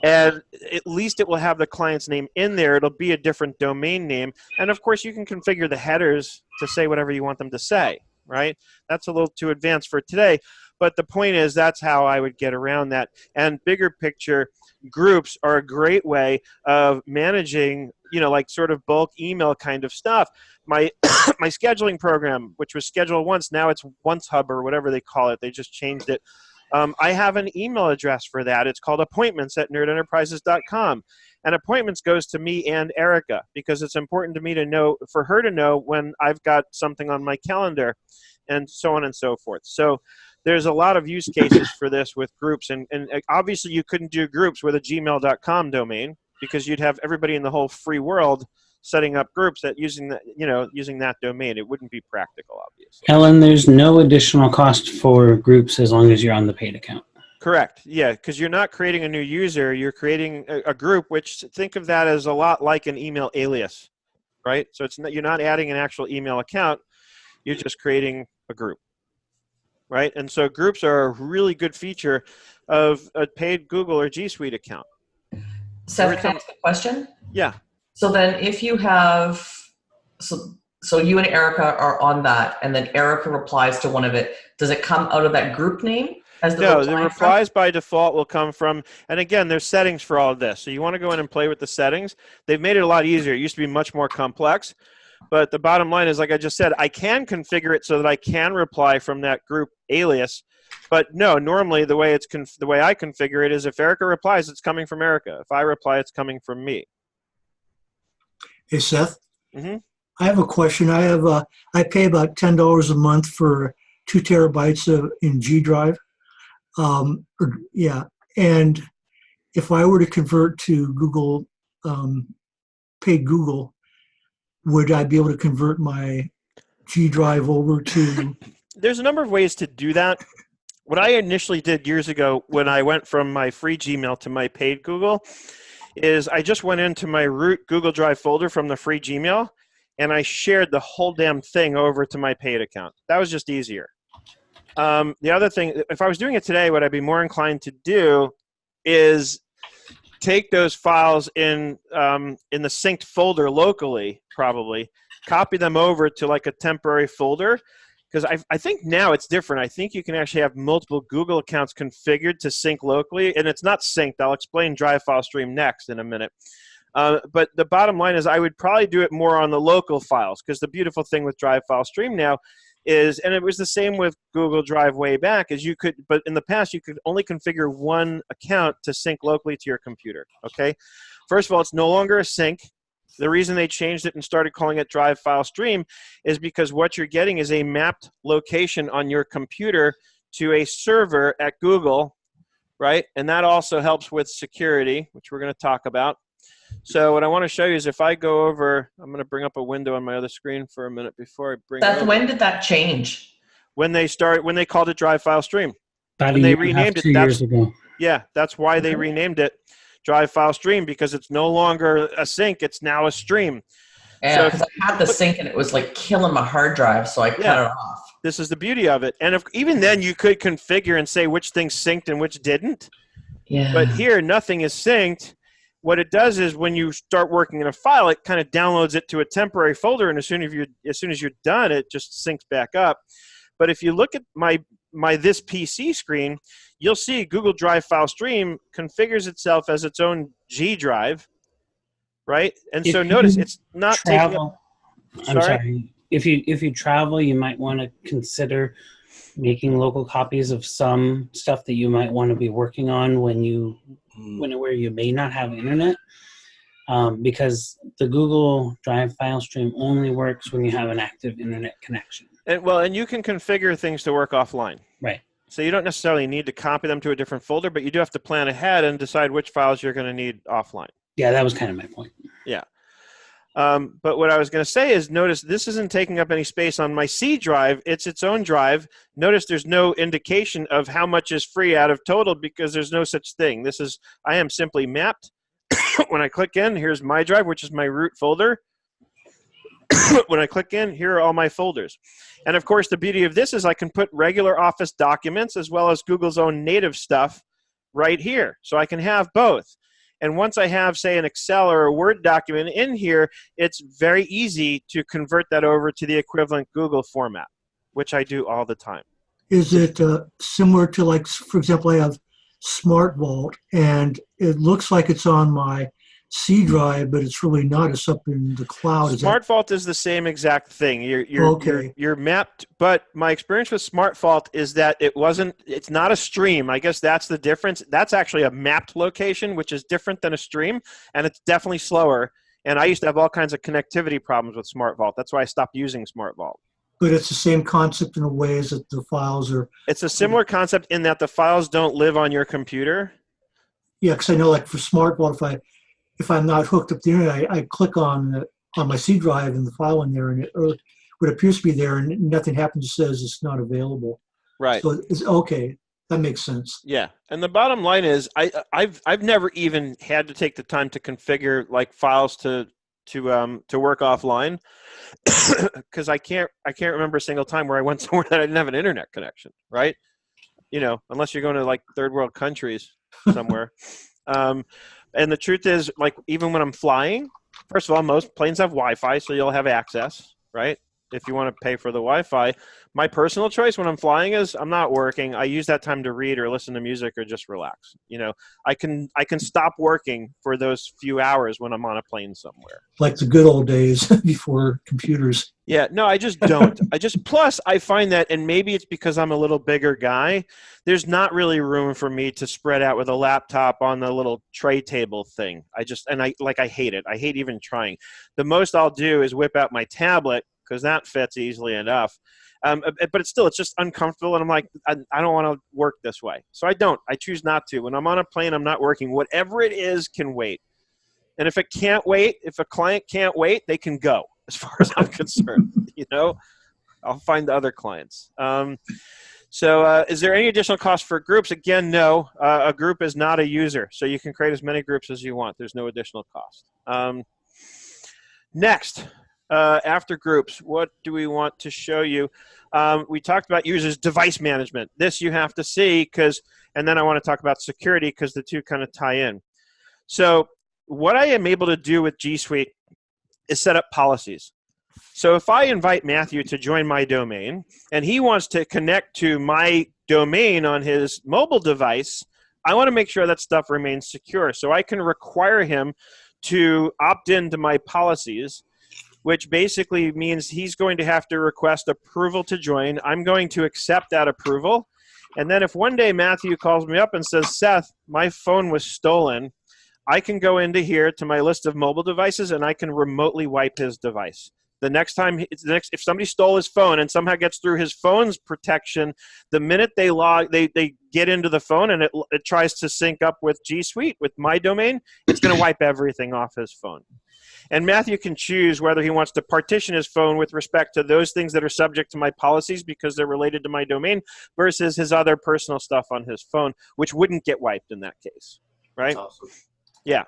and at least it will have the client's name in there. It'll be a different domain name, and of course, you can configure the headers to say whatever you want them to say, right? That's a little too advanced for today. But the point is, that's how I would get around that. And bigger picture, groups are a great way of managing, you know, like sort of bulk email kind of stuff. My my scheduling program, which was Schedule Once, now it's Once Hub or whatever they call it. They just changed it. I have an email address for that. It's called appointments@nerdenterprises.com. And appointments goes to me and Erica because it's important to me to know, for her to know when I've got something on my calendar, and so on and so forth. So there's a lot of use cases for this with groups, and obviously you couldn't do groups with a gmail.com domain because you'd have everybody in the whole free world setting up groups that using that, you know, using that domain. It wouldn't be practical, obviously. Ellen, there's no additional cost for groups as long as you're on the paid account. Correct. Yeah, because you're not creating a new user. You're creating a group, which, think of that as a lot like an email alias, right? So it's not, you're not adding an actual email account. You're just creating a group. Right, and so groups are a really good feature of a paid Google or G Suite account. Seth, can I ask a question? Yeah. So then if you have, so you and Erica are on that, and then Erica replies to one of it, does it come out of that group name? As No, the replies by default will come from, and again, there's settings for all of this. So you want to go in and play with the settings. They've made it a lot easier. It used to be much more complex. But the bottom line is, like I just said, I can configure it so that I can reply from that group alias. But no, normally the way the way I configure it is if Erica replies, it's coming from Erica. If I reply, it's coming from me. Hey, Seth. Mm-hmm. I have a question. I pay about $10 a month for 2 terabytes in G Drive. And if I were to convert to Google, paid Google, would I be able to convert my G Drive over to? There's a number of ways to do that. What I initially did years ago when I went from my free Gmail to my paid Google is I just went into my root Google Drive folder from the free Gmail, and I shared the whole damn thing over to my paid account. That was just easier. The other thing, if I was doing it today, what I'd be more inclined to do is take those files in the synced folder locally, probably, copy them over to like a temporary folder, because I think now it's different. I think you can actually have multiple Google accounts configured to sync locally, and it's not synced. I'll explain Drive File Stream next in a minute. But the bottom line is I would probably do it more on the local files, because the beautiful thing with Drive File Stream now is, and it was the same with Google Drive way back, is you could, but in the past you could only configure one account to sync locally to your computer, okay? First of all, it's no longer a sync. The reason they changed it and started calling it Drive File Stream is because what you're getting is a mapped location on your computer to a server at Google, right? And that also helps with security, which we're going to talk about. So what I want to show you is if I go over, I'm going to bring up a window on my other screen for a minute before I bring it Seth, over. when did that change? When they called it Drive File Stream. About And a they year and a half, renamed it. 2 years ago. Yeah, that's why they renamed it Drive File Stream, because it's no longer a sync, it's now a stream. Yeah, because I had the sync and it was like killing my hard drive, so I cut it off. This is the beauty of it. And even then you could configure and say which things synced and which didn't. Yeah. But here nothing is synced. What it does is when you start working in a file, it kind of downloads it to a temporary folder, and as soon as you're done, it just syncs back up. But if you look at my this PC screen, you'll see Google Drive File Stream configures itself as its own G drive, right? And so notice it's not taking up. I'm sorry. If you travel, you might want to consider making local copies of some stuff that you might want to be working on where you may not have internet, because the Google Drive File Stream only works when you have an active internet connection. And you can configure things to work offline. Right. So you don't necessarily need to copy them to a different folder, but you do have to plan ahead and decide which files you're going to need offline. Yeah, that was kind of my point. Yeah. But what I was going to say is, notice this isn't taking up any space on my C drive. It's its own drive. Notice there's no indication of how much is free out of total because there's no such thing. I am simply mapped. When I click in, here's my drive, which is my root folder. When I click in, here are all my folders. And of course, the beauty of this is I can put regular Office documents as well as Google's own native stuff right here. So I can have both. And once I have, say, an Excel or a Word document in here, it's very easy to convert that over to the equivalent Google format, which I do all the time. Is it similar to, like, for example, I have Smart Vault, and it looks like it's on my C drive, but it's really not. It's up in the cloud. Smart Vault is the same exact thing. You're mapped, but my experience with Smart Vault is that it's not a stream. I guess that's the difference. That's actually a mapped location, which is different than a stream, and it's definitely slower. And I used to have all kinds of connectivity problems with Smart Vault. That's why I stopped using Smart Vault. But it's the same concept in a way as that the files are. It's a similar concept in that the files don't live on your computer. Yeah, because I know, like, for Smart Vault, if I'm not hooked up to the internet, I click on my C drive and the file in there, and it appears to be there, and nothing happens. It says it's not available. Right. So it's okay. That makes sense. Yeah, and the bottom line is, I've never even had to take the time to configure like files to work offline, because I can't remember a single time where I went somewhere that I didn't have an internet connection. Right. Unless you're going to like third world countries somewhere. And the truth is, like, even when I'm flying, first of all, most planes have Wi-Fi, so you'll have access, right? If you want to pay for the Wi-Fi. My personal choice when I'm flying is I'm not working. I use that time to read or listen to music or just relax. I can stop working for those few hours when I'm on a plane somewhere. Like the good old days before computers. Yeah, no, I just don't. Plus I find that, and maybe it's because I'm a little bigger guy, there's not really room for me to spread out with a laptop on the little tray table thing. I hate it. I hate even trying. The most I'll do is whip out my tablet, because that fits easily enough. But it's just uncomfortable, and I'm like, I don't want to work this way. So I choose not to. When I'm on a plane, I'm not working. Whatever it is can wait. And if it can't wait, if a client can't wait, they can go, as far as I'm concerned. I'll find the other clients. So is there any additional cost for groups? Again, no. A group is not a user, so you can create as many groups as you want. There's no additional cost. Next. After groups, what do we want to show you? We talked about users' device management. This you have to see, and then I want to talk about security, because the two kind of tie in. So what I am able to do with G Suite is set up policies. So if I invite Matthew to join my domain, and he wants to connect to my domain on his mobile device, I want to make sure that stuff remains secure. So I can require him to opt into my policies, which basically means he's going to have to request approval to join. I'm going to accept that approval. And then if one day Matthew calls me up and says, Seth, my phone was stolen, I can go into here to my list of mobile devices and I can remotely wipe his device. The next time, if somebody stole his phone and somehow gets through his phone's protection, the minute they get into the phone and it tries to sync up with G Suite, with my domain, it's going to wipe everything off his phone. And Matthew can choose whether he wants to partition his phone with respect to those things that are subject to my policies because they're related to my domain versus his other personal stuff on his phone, which wouldn't get wiped in that case, right? Awesome. Yeah.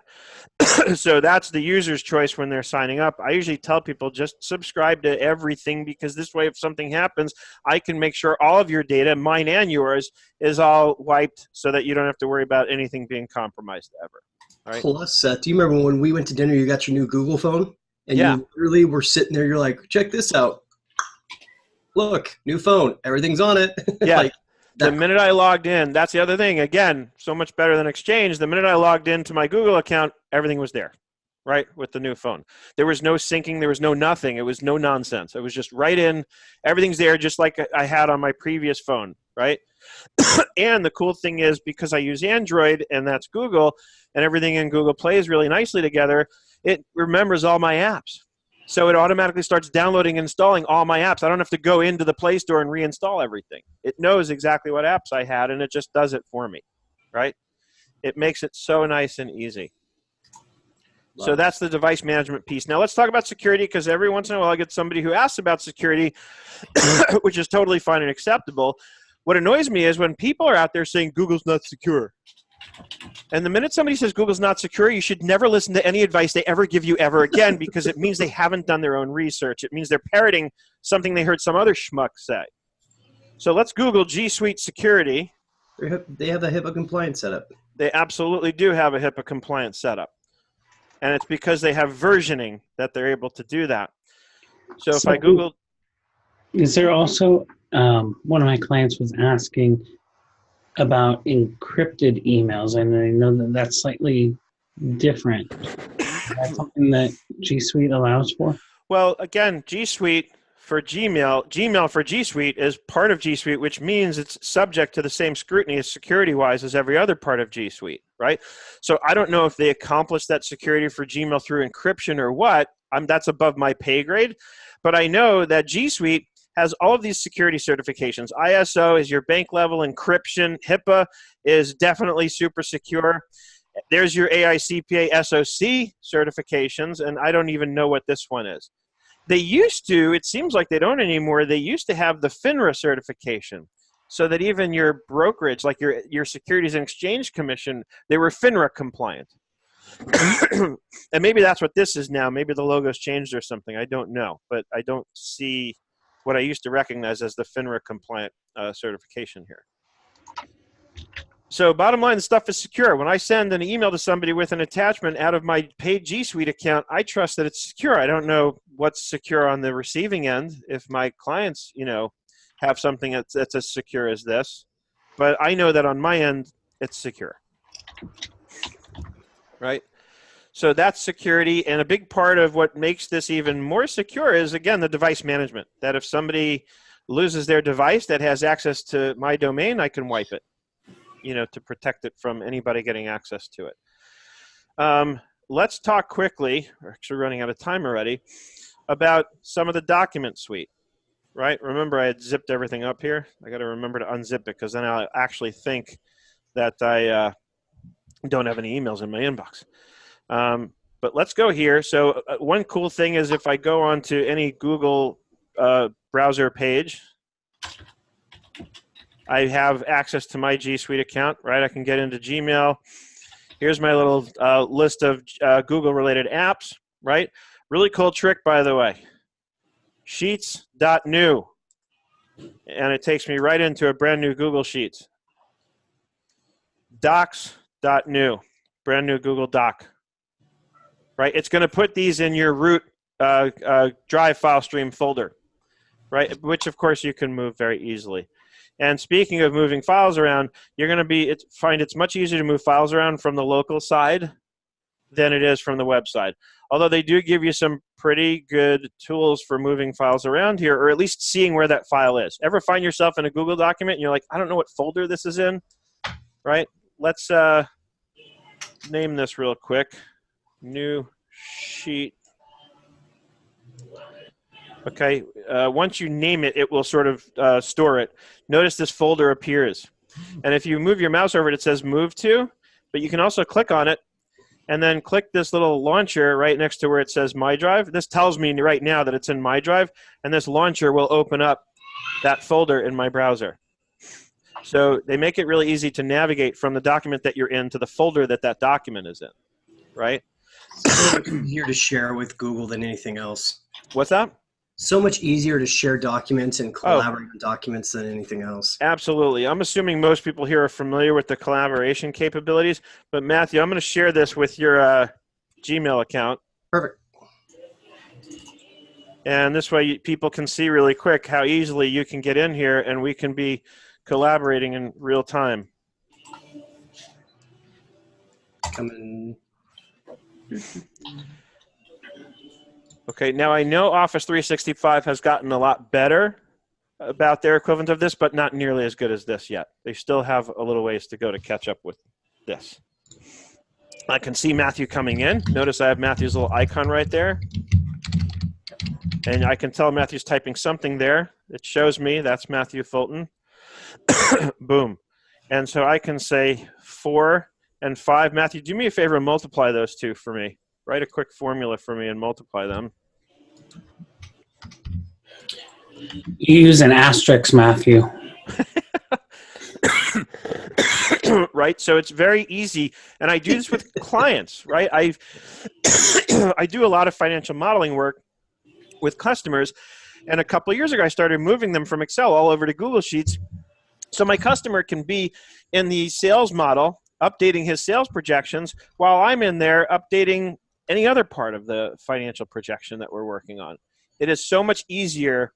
So that's the user's choice when they're signing up. I usually tell people just subscribe to everything because this way if something happens, I can make sure all of your data, mine and yours, is all wiped so that you don't have to worry about anything being compromised ever. Right? Plus, do you remember when we went to dinner, you got your new Google phone? And Yeah. you literally were sitting there, you're like, check this out. Look, new phone. Everything's on it. Yeah. Like, the minute I logged in, that's the other thing. Again, so much better than Exchange. The minute I logged into my Google account, everything was there, right, with the new phone. There was no syncing. There was no nothing. It was no nonsense. It was just right in. Everything's there just like I had on my previous phone, right? And the cool thing is because I use Android, and that's Google, and everything in Google plays really nicely together, it remembers all my apps. So it automatically starts downloading and installing all my apps. I don't have to go into the Play Store and reinstall everything. It knows exactly what apps I had, and it just does it for me, right? It makes it so nice and easy. So that's the device management piece. Now let's talk about security, because every once in a while I get somebody who asks about security, which is totally fine and acceptable. What annoys me is when people are out there saying Google's not secure. And the minute somebody says Google's not secure, you should never listen to any advice they ever give you ever again, because it means they haven't done their own research. It means they're parroting something they heard some other schmuck say. So let's Google G Suite security. they have a HIPAA compliance setup. They absolutely do have a HIPAA compliant setup. And it's because they have versioning that they're able to do that. So if I Google... Is there also, one of my clients was asking about encrypted emails, and I know that that's slightly different. Is that something that G Suite allows for? Well, again, G Suite for Gmail for G Suite is part of G Suite, which means it's subject to the same scrutiny as security-wise as every other part of G Suite, right? So I don't know if they accomplished that security for Gmail through encryption or what. That's above my pay grade. But I know that G Suite has all of these security certifications. ISO is your bank level encryption. HIPAA is definitely super secure. There's your AICPA SOC certifications, and I don't even know what this one is. They used to, it seems like they don't anymore, they used to have the FINRA certification, so that even your brokerage, like your Securities and Exchange Commission, they were FINRA compliant. And maybe that's what this is now. Maybe the logo's changed or something. I don't know, but I don't see what I used to recognize as the FINRA compliant certification here. So bottom line, the stuff is secure. When I send an email to somebody with an attachment out of my paid G Suite account, I trust that it's secure. I don't know what's secure on the receiving end if my clients, have something that's as secure as this. But I know that on my end, it's secure. Right? So that's security, and a big part of what makes this even more secure is, again, the device management. That if somebody loses their device that has access to my domain, I can wipe it, to protect it from anybody getting access to it. Let's talk quickly, we're actually running out of time already, about some of the document suite, right? Remember, I had zipped everything up here. I got to remember to unzip it, because then I'll actually think that I don't have any emails in my inbox. But let's go here. So one cool thing is if I go onto any Google browser page, I have access to my G Suite account, right? I can get into Gmail. Here's my little list of Google-related apps, right? Really cool trick, by the way. Sheets.new. And it takes me right into a brand new Google Sheets. Docs.new. Brand new Google Doc. Right? It's going to put these in your root drive file stream folder, right? Which, of course, you can move very easily. And speaking of moving files around, you're going to find it's much easier to move files around from the local side than it is from the website. Although they do give you some pretty good tools for moving files around here, or at least seeing where that file is. Ever find yourself in a Google document and you're like, I don't know what folder this is in, right? Let's name this real quick. New sheet. Okay, once you name it, it will sort of store it. Notice this folder appears. And if you move your mouse over it, it says move to, but you can also click on it and then click this little launcher right next to where it says My Drive. This tells me right now that it's in My Drive, and this launcher will open up that folder in my browser. So they make it really easy to navigate from the document that you're in to the folder that that document is in, right? So much easier to share with Google than anything else. What's that? So much easier to share documents and collaborate on documents than anything else. Absolutely. I'm assuming most people here are familiar with the collaboration capabilities, but Matthew, I'm going to share this with your Gmail account. Perfect. And this way people can see really quick how easily you can get in here and we can be collaborating in real time. Coming. Okay, now I know Office 365 has gotten a lot better about their equivalent of this, but not nearly as good as this yet. They still have a little ways to go to catch up with this. I can see Matthew coming in. Notice I have Matthew's little icon right there. And I can tell Matthew's typing something there. It shows me that's Matthew Fulton. Boom. And so I can say 4 and 5. Matthew, do me a favor and multiply those two for me. Write a quick formula for me and multiply them. You use an asterisk, Matthew. Right? So it's very easy. And I do this with clients, right? I do a lot of financial modeling work with customers. And a couple of years ago, I started moving them from Excel all over to Google Sheets. So my customer can be in the sales model, updating his sales projections, while I'm in there updating any other part of the financial projection that we're working on. It is so much easier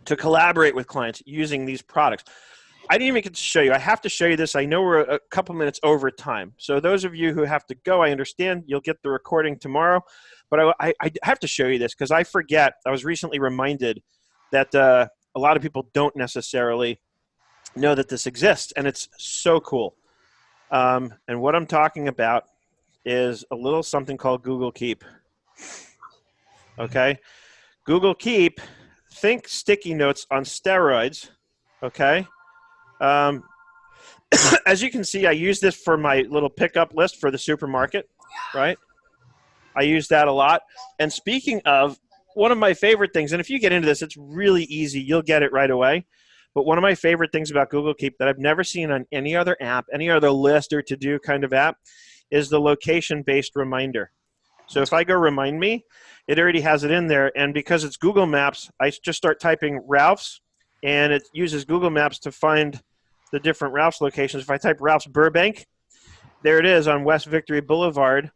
to collaborate with clients using these products. I didn't even get to show you. I have to show you this. I know we're a couple minutes over time. So those of you who have to go, I understand you'll get the recording tomorrow. But I have to show you this because I forget. I was recently reminded that a lot of people don't necessarily know that this exists. And it's so cool. And what I'm talking about is a little something called Google Keep. Okay? Google Keep, think sticky notes on steroids. Okay? As you can see, I use this for my little pickup list for the supermarket, right? I use that a lot. And speaking of, one of my favorite things, and if you get into this, it's really easy. You'll get it right away. But one of my favorite things about Google Keep that I've never seen on any other app, any other list or to-do kind of app, is the location-based reminder. So if I go remind me, it already has it in there. And because it's Google Maps, I just start typing Ralph's, and it uses Google Maps to find the different Ralph's locations. If I type Ralph's Burbank, there it is on West Victory Boulevard,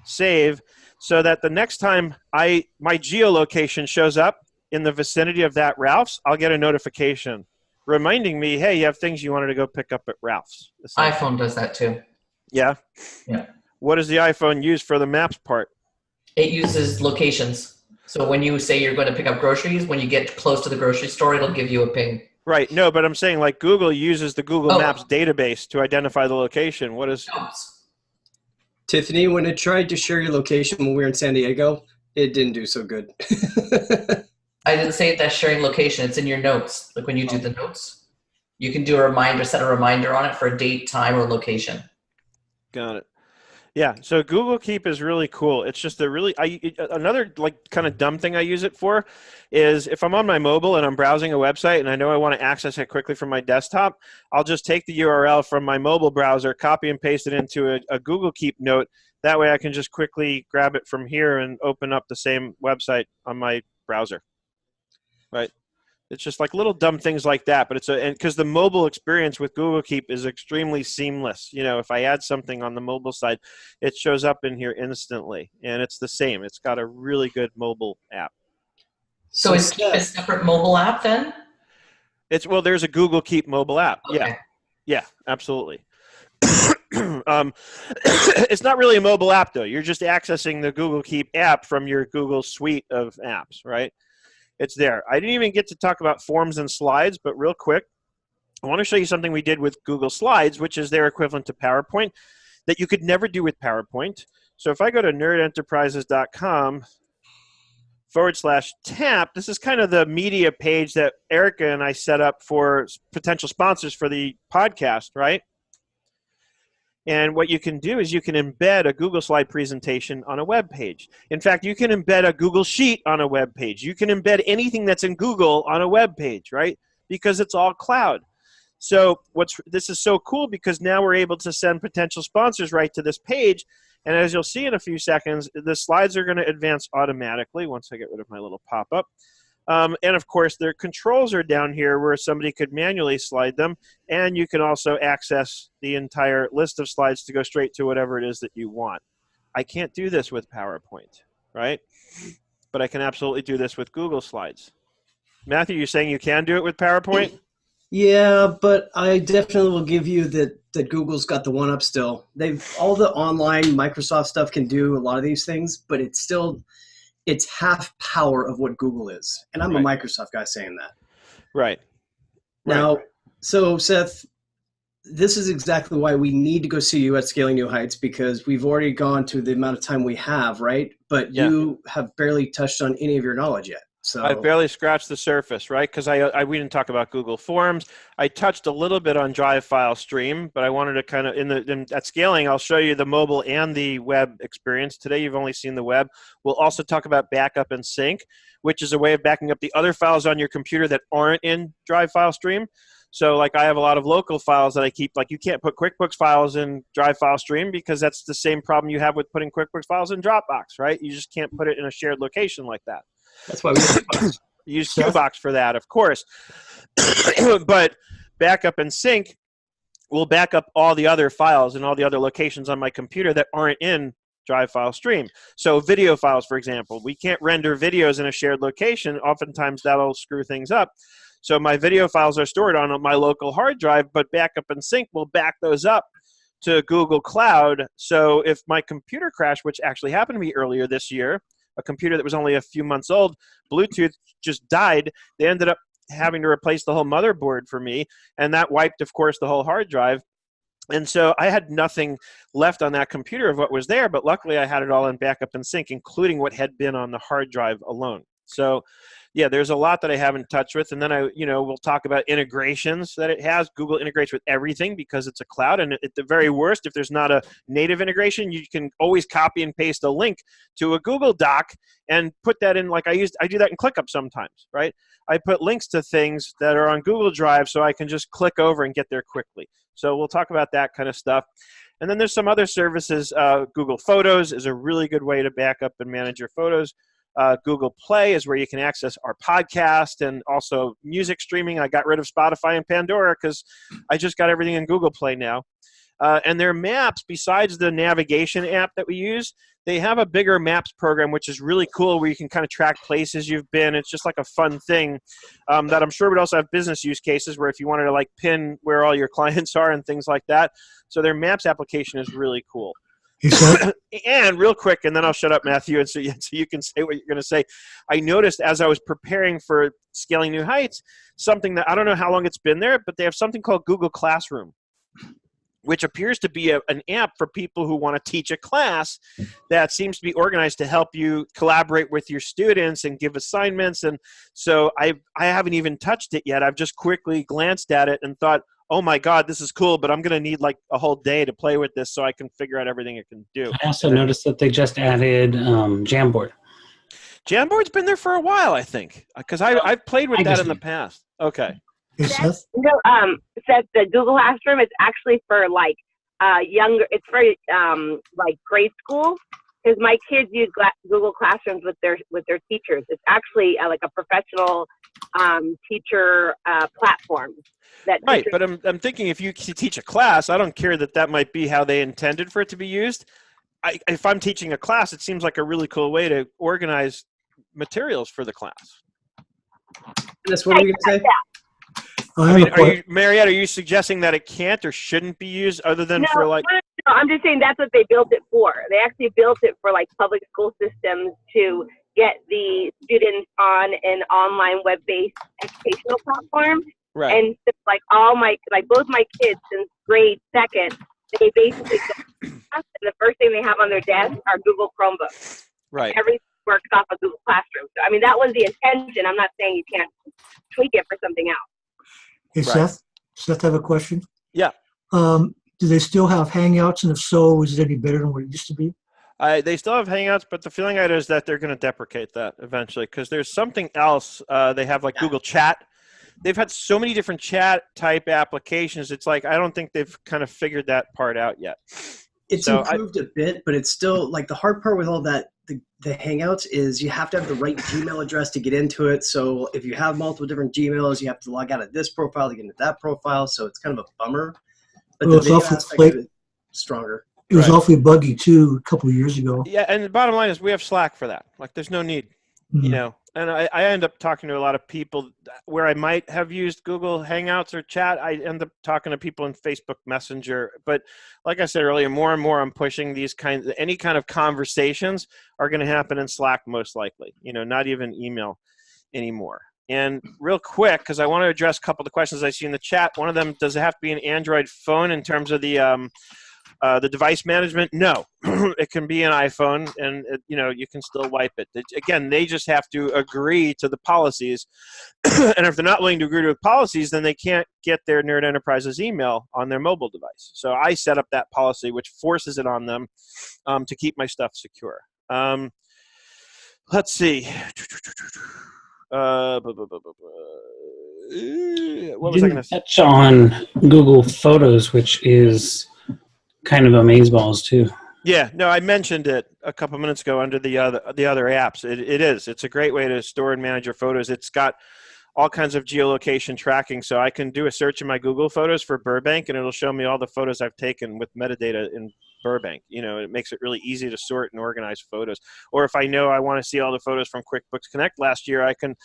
save, so that the next time my geolocation shows up in the vicinity of that Ralph's, I'll get a notification reminding me, hey, you have things you wanted to go pick up at Ralph's. iPhone does that too. Yeah? Yeah. What does the iPhone use for the maps part? It uses locations. So when you say you're going to pick up groceries, when you get close to the grocery store, it'll give you a ping. Right. No, but I'm saying like Google uses the Google Maps database to identify the location. What is... Tiffany, when it tried to share your location when we were in San Diego, it didn't do so good. I didn't say that's sharing location. It's in your notes. Like when you do the notes, you can do a reminder, set a reminder on it for a date, time, or location. Got it. Yeah, so Google Keep is really cool. It's just a really another like kind of dumb thing I use it for is if I'm on my mobile and I'm browsing a website and I know I want to access it quickly from my desktop, I'll just take the URL from my mobile browser, copy and paste it into a Google Keep note. That way I can just quickly grab it from here and open up the same website on my browser. Right? It's just like little dumb things like that, but because the mobile experience with Google Keep is extremely seamless. You know, if I add something on the mobile side, it shows up in here instantly, and it's the same. It's got a really good mobile app. So is Keep a separate mobile app then? Well, there's a Google Keep mobile app. Okay. Yeah, absolutely. It's not really a mobile app though. You're just accessing the Google Keep app from your Google suite of apps, right? It's there. I didn't even get to talk about forms and slides, but real quick, I want to show you something we did with Google Slides, which is their equivalent to PowerPoint, that you could never do with PowerPoint. So if I go to nerdenterprises.com /tap. This is kind of the media page that Erica and I set up for potential sponsors for the podcast, right? And what you can do is you can embed a Google slide presentation on a web page. In fact, you can embed a Google Sheet on a web page. You can embed anything that's in Google on a web page, right? Because it's all cloud. So this is so cool because now we're able to send potential sponsors right to this page. And as you'll see in a few seconds, the slides are going to advance automatically once I get rid of my little pop-up. And of course, their controls are down here where somebody could manually slide them. And you can also access the entire list of slides to go straight to whatever it is that you want. I can't do this with PowerPoint, right? But I can absolutely do this with Google Slides. Matthew, you're saying you can do it with PowerPoint? Yeah, but I definitely will give you that Google's got the one up still. All the online Microsoft stuff can do a lot of these things, but it's half power of what Google is. And I'm a Microsoft guy saying that. Right. Now, so Seth, this is exactly why we need to go see you at Scaling New Heights, because we've already gone to the amount of time we have, right? But you have barely touched on any of your knowledge yet. So I've barely scratched the surface, right? Because we didn't talk about Google Forms. I touched a little bit on Drive File Stream, but I wanted to kind of, at Scaling, I'll show you the mobile and the web experience. Today, you've only seen the web. We'll also talk about backup and sync, which is a way of backing up the other files on your computer that aren't in Drive File Stream. So like I have a lot of local files that I keep, like you can't put QuickBooks files in Drive File Stream because that's the same problem you have with putting QuickBooks files in Dropbox, right? You just can't put it in a shared location like that. That's why we use Qbox for that, of course. But backup and sync will back up all the other files and all the other locations on my computer that aren't in Drive File Stream. So video files, for example, we can't render videos in a shared location. Oftentimes that'll screw things up. So my video files are stored on my local hard drive, but backup and sync will back those up to Google Cloud. So if my computer crashed, which actually happened to me earlier this year, a computer that was only a few months old, Bluetooth just died. They ended up having to replace the whole motherboard for me, and that wiped, of course, the whole hard drive. And so I had nothing left on that computer of what was there, but luckily I had it all in backup and sync, including what had been on the hard drive alone. So yeah, there's a lot that I haven't touched with. And then we'll talk about integrations that it has. Google integrates with everything because it's a cloud. And at the very worst, if there's not a native integration, you can always copy and paste a link to a Google Doc and put that in. Like I do that in ClickUp sometimes, right? I put links to things that are on Google Drive so I can just click over and get there quickly. So we'll talk about that kind of stuff. And then there's some other services. Google Photos is a really good way to back up and manage your photos. Google Play is where you can access our podcast and also music streaming. I got rid of Spotify and Pandora because I just got everything in Google Play now. And their maps, besides the navigation app that we use, they have a bigger maps program, which is really cool, where you can kind of track places you've been. It's just like a fun thing that I'm sure would also have business use cases where if you wanted to like pin where all your clients are and things like that. So their maps application is really cool. And real quick, and then I'll shut up, Matthew, and so you can say what you're going to say. I noticed as I was preparing for Scaling New Heights, something that I don't know how long it's been there, but they have something called Google Classroom, which appears to be an app for people who want to teach a class that seems to be organized to help you collaborate with your students and give assignments. And so I haven't even touched it yet. I've just quickly glanced at it and thought, oh my God, this is cool, but I'm going to need like a whole day to play with this so I can figure out everything it can do. I also noticed that they just added Jamboard. Jamboard's been there for a while, I think, because I've played with that in the past. Okay. Seth, the Google Classroom is actually for like younger. It's for like grade school, because my kids use Google Classrooms with their teachers. It's actually like a professional teacher platform. Right, but I'm thinking if you teach a class, I don't care that might be how they intended for it to be used. If I'm teaching a class, it seems like a really cool way to organize materials for the class. That's what are you going to say? Mariette, are you suggesting that it can't or shouldn't be used other than for like... No, I'm just saying that's what they built it for. They actually built it for like public school systems to get the students on an online web-based educational platform. Right. And just like both my kids since grade second, they basically go and the first thing they have on their desk are Google Chromebooks. Right. Everything works off of Google Classroom. So, I mean, that was the intention. I'm not saying you can't tweak it for something else. Hey, Right. Seth, I have a question. Yeah. Do they still have Hangouts? And if so, is it any better than what it used to be? They still have Hangouts, but the feeling I had is that they're going to deprecate that eventually because there's something else. They have like Google Chat. They've had so many different chat type applications. It's like I don't think they've kind of figured that part out yet. It's improved a bit, but it's still like the hard part with all that. The Hangouts is you have to have the right Gmail address to get into it. So if you have multiple different Gmails, you have to log out of this profile to get into that profile. So it's kind of a bummer. But the video aspect of it is stronger. It was awfully buggy too a couple of years ago. Yeah, and the bottom line is we have Slack for that. Like, there's no need, you know. And I end up talking to a lot of people where I might have used Google Hangouts or chat. I end up talking to people in Facebook Messenger. But like I said earlier, more and more I'm pushing these any kind of conversations are going to happen in Slack most likely. You know, not even email anymore. And real quick, because I want to address a couple of the questions I see in the chat. One of them, does it have to be an Android phone in terms of the device management? No, it can be an iPhone, and you know, you can still wipe it. Again, they just have to agree to the policies, and if they're not willing to agree to the policies, then they can't get their Nerd Enterprises email on their mobile device. So I set up that policy, which forces it on them to keep my stuff secure. Let's see. What was I going to say? Touch on Google Photos, which is kind of amazeballs too. Yeah, no, I mentioned it a couple minutes ago under the other apps. It is. It's a great way to store and manage your photos. It's got all kinds of geolocation tracking, so I can do a search in my Google Photos for Burbank, and it'll show me all the photos I've taken with metadata in Burbank. You know, it makes it really easy to sort and organize photos. Or if I know I want to see all the photos from QuickBooks Connect last year, I can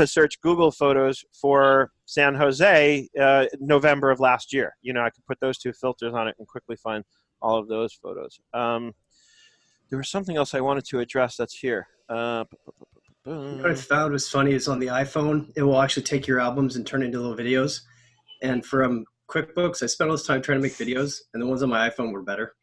search Google Photos for San Jose, November of last year. You know, I can put those two filters on it and quickly find all of those photos. There was something else I wanted to address that's here. What I found was funny is on the iPhone, it will actually take your albums and turn it into little videos. And from QuickBooks, I spent all this time trying to make videos, and the ones on my iPhone were better.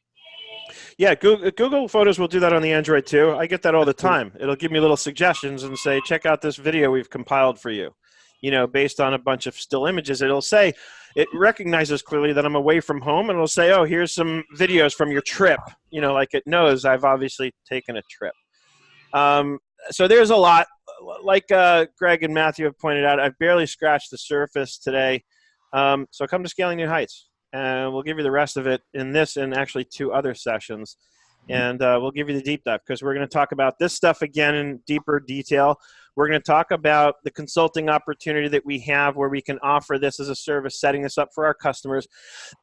Yeah, Google Photos will do that on the Android too. I get that all the time. It'll give me little suggestions and say, check out this video we've compiled for you. You know, based on a bunch of still images. It'll say, it recognizes clearly that I'm away from home, and it'll say, oh, here's some videos from your trip. You know, like it knows I've obviously taken a trip. So there's a lot. Like Greg and Matthew have pointed out, I've barely scratched the surface today. So come to Scaling New Heights, and we'll give you the rest of it in this and actually 2 other sessions. And we'll give you the deep dive because we're going to talk about this stuff again in deeper detail. We're going to talk about the consulting opportunity that we have where we can offer this as a service, setting this up for our customers.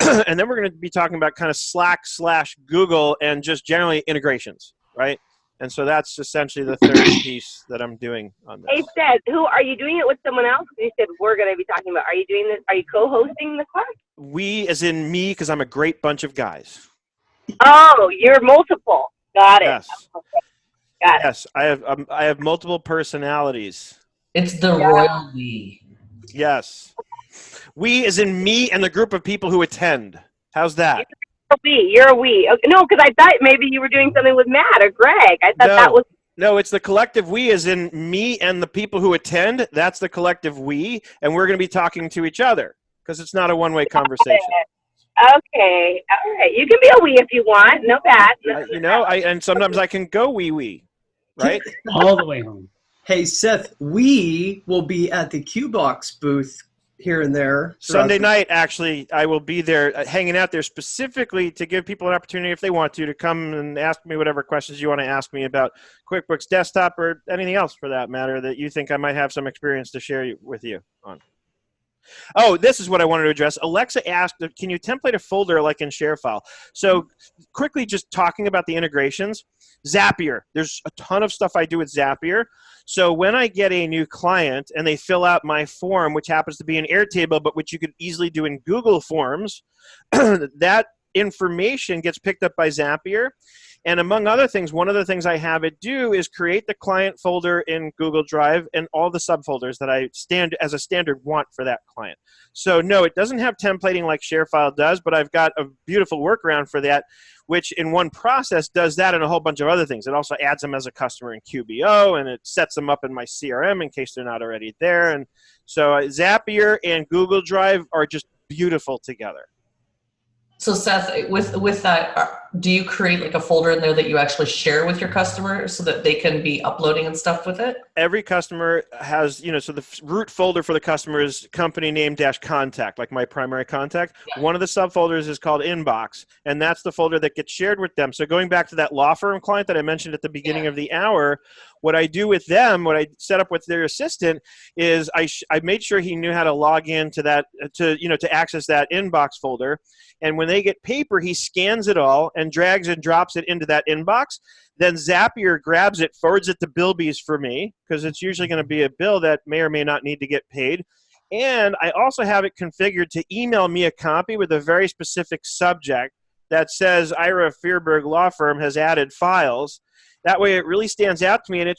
And then we're going to be talking about kind of Slack/Google and just generally integrations, right? And so that's essentially the third piece that I'm doing on this. Hey, Seth, who are you doing it with someone else? You said we're going to be talking about. Are you doing this? Are you co-hosting the class? We, as in me, because I'm a great bunch of guys. Oh, you're multiple. Got it. Yes. Okay. Got it. Yes, I have multiple personalities. It's the royal we. Yes. We, as in me and the group of people who attend. How's that? You're a we. Okay. No, because I thought maybe you were doing something with Matt or Greg. I thought that was. No, it's the collective we, as in me and the people who attend. That's the collective we, and we're going to be talking to each other because it's not a one-way conversation. Okay. All right. You can be a we if you want. No bad. You know, and sometimes I can go wee, right? All the way home. Hey, Seth, we will be at the Q-Box booth here and there. Sunday night, actually, I will be there hanging out there specifically to give people an opportunity, if they want to come and ask me whatever questions you want to ask me about QuickBooks Desktop or anything else for that matter that you think I might have some experience to share with you on. Oh, this is what I wanted to address. Alexa asked, can you template a folder like in ShareFile? So quickly just talking about the integrations. Zapier. There's a ton of stuff I do with Zapier. So when I get a new client and they fill out my form, which happens to be an Airtable, but which you could easily do in Google Forms, that information gets picked up by Zapier. And among other things, one of the things I have it do is create the client folder in Google Drive and all the subfolders that I as a standard want for that client. So no, it doesn't have templating like ShareFile does, but I've got a beautiful workaround for that, which in one process does that and a whole bunch of other things. It also adds them as a customer in QBO, and it sets them up in my CRM in case they're not already there. And so Zapier and Google Drive are just beautiful together. So Seth, with that, do you create like a folder in there that you actually share with your customers so that they can be uploading and stuff with it? Every customer has, so the root folder for the customer is company name -contact, like my primary contact. Yeah. One of the subfolders is called inbox, and that's the folder that gets shared with them. So going back to that law firm client that I mentioned at the beginning of the hour, what I do with them, what I set up with their assistant is I made sure he knew how to log in to that, to access that inbox folder. And when they get paper, he scans it all and drags and drops it into that inbox. Then Zapier grabs it, forwards it to Bilby's for me, because it's usually going to be a bill that may or may not need to get paid. And I also have it configured to email me a copy with a very specific subject that says Ira Fearberg Law Firm has added files. That way it really stands out to me, and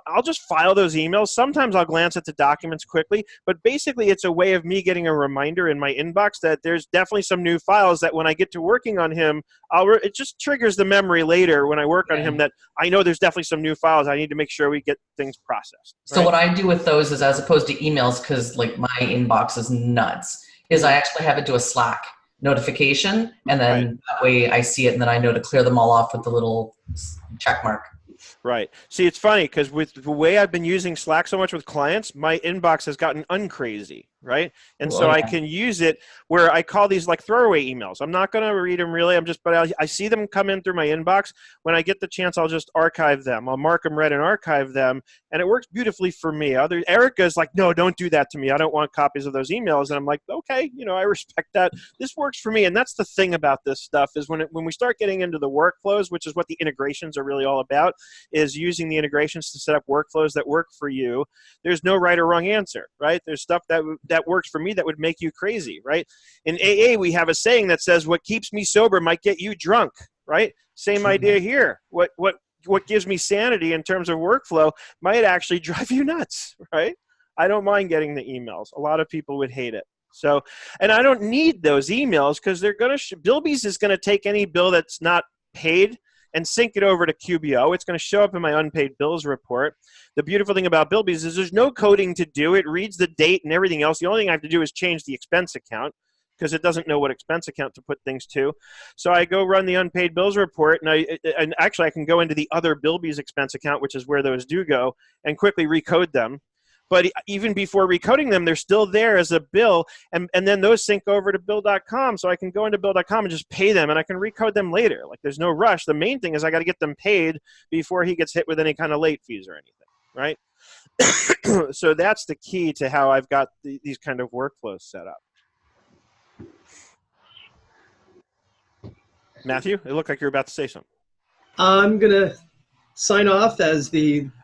I'll just file those emails. Sometimes I'll glance at the documents quickly, but basically it's a way of me getting a reminder in my inbox that there's definitely some new files that when I get to working on him, it just triggers the memory later when I work on him that I know there's definitely some new files. I need to make sure we get things processed. So what I do with those is, as opposed to emails, because like my inbox is nuts, is I actually have it do a Slack notification, and then that way I see it, and then I know to clear them all off with the little check mark. Right. See, it's funny because with the way I've been using Slack so much with clients, my inbox has gotten uncrazy, right? And so I can use it where I call these like throwaway emails. I'm not going to read them really. But I see them come in through my inbox. When I get the chance, I'll just archive them. I'll mark them read and archive them. And it works beautifully for me. Erica's like, no, don't do that to me. I don't want copies of those emails. And I'm like, okay, I respect that. This works for me. And that's the thing about this stuff is when we start getting into the workflows, which is what the integrations are really all about, is using the integrations to set up workflows that work for you. There's no right or wrong answer, right? There's stuff that works for me that would make you crazy, right? In AA, we have a saying that says, what keeps me sober might get you drunk, right? Same idea here. What gives me sanity in terms of workflow might actually drive you nuts, right? I don't mind getting the emails. A lot of people would hate it. So, and I don't need those emails because they're going to, Bilby's is going to take any bill that's not paid and sync it over to QBO. It's going to show up in my unpaid bills report. The beautiful thing about Bilby's is there's no coding to do. It reads the date and everything else. The only thing I have to do is change the expense account because it doesn't know what expense account to put things to. So I go run the unpaid bills report, and actually I can go into the other Bilby's expense account, which is where those do go, and quickly recode them. But even before recoding them, they're still there as a bill, and then those sync over to bill.com, so I can go into bill.com and just pay them, and I can recode them later. Like, there's no rush. The main thing is I got to get them paid before he gets hit with any kind of late fees or anything, right? So that's the key to how I've got these kind of workflows set up. Matthew, it looked like you were about to say something. I'm going to sign off as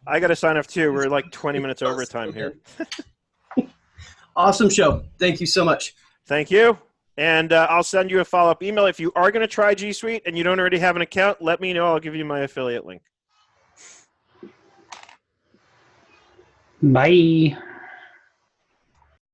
I got to sign off too. We're like 20 minutes overtime here. Awesome show. Thank you so much. Thank you. And I'll send you a follow-up email. If you are going to try G Suite and you don't already have an account, let me know. I'll give you my affiliate link. Bye.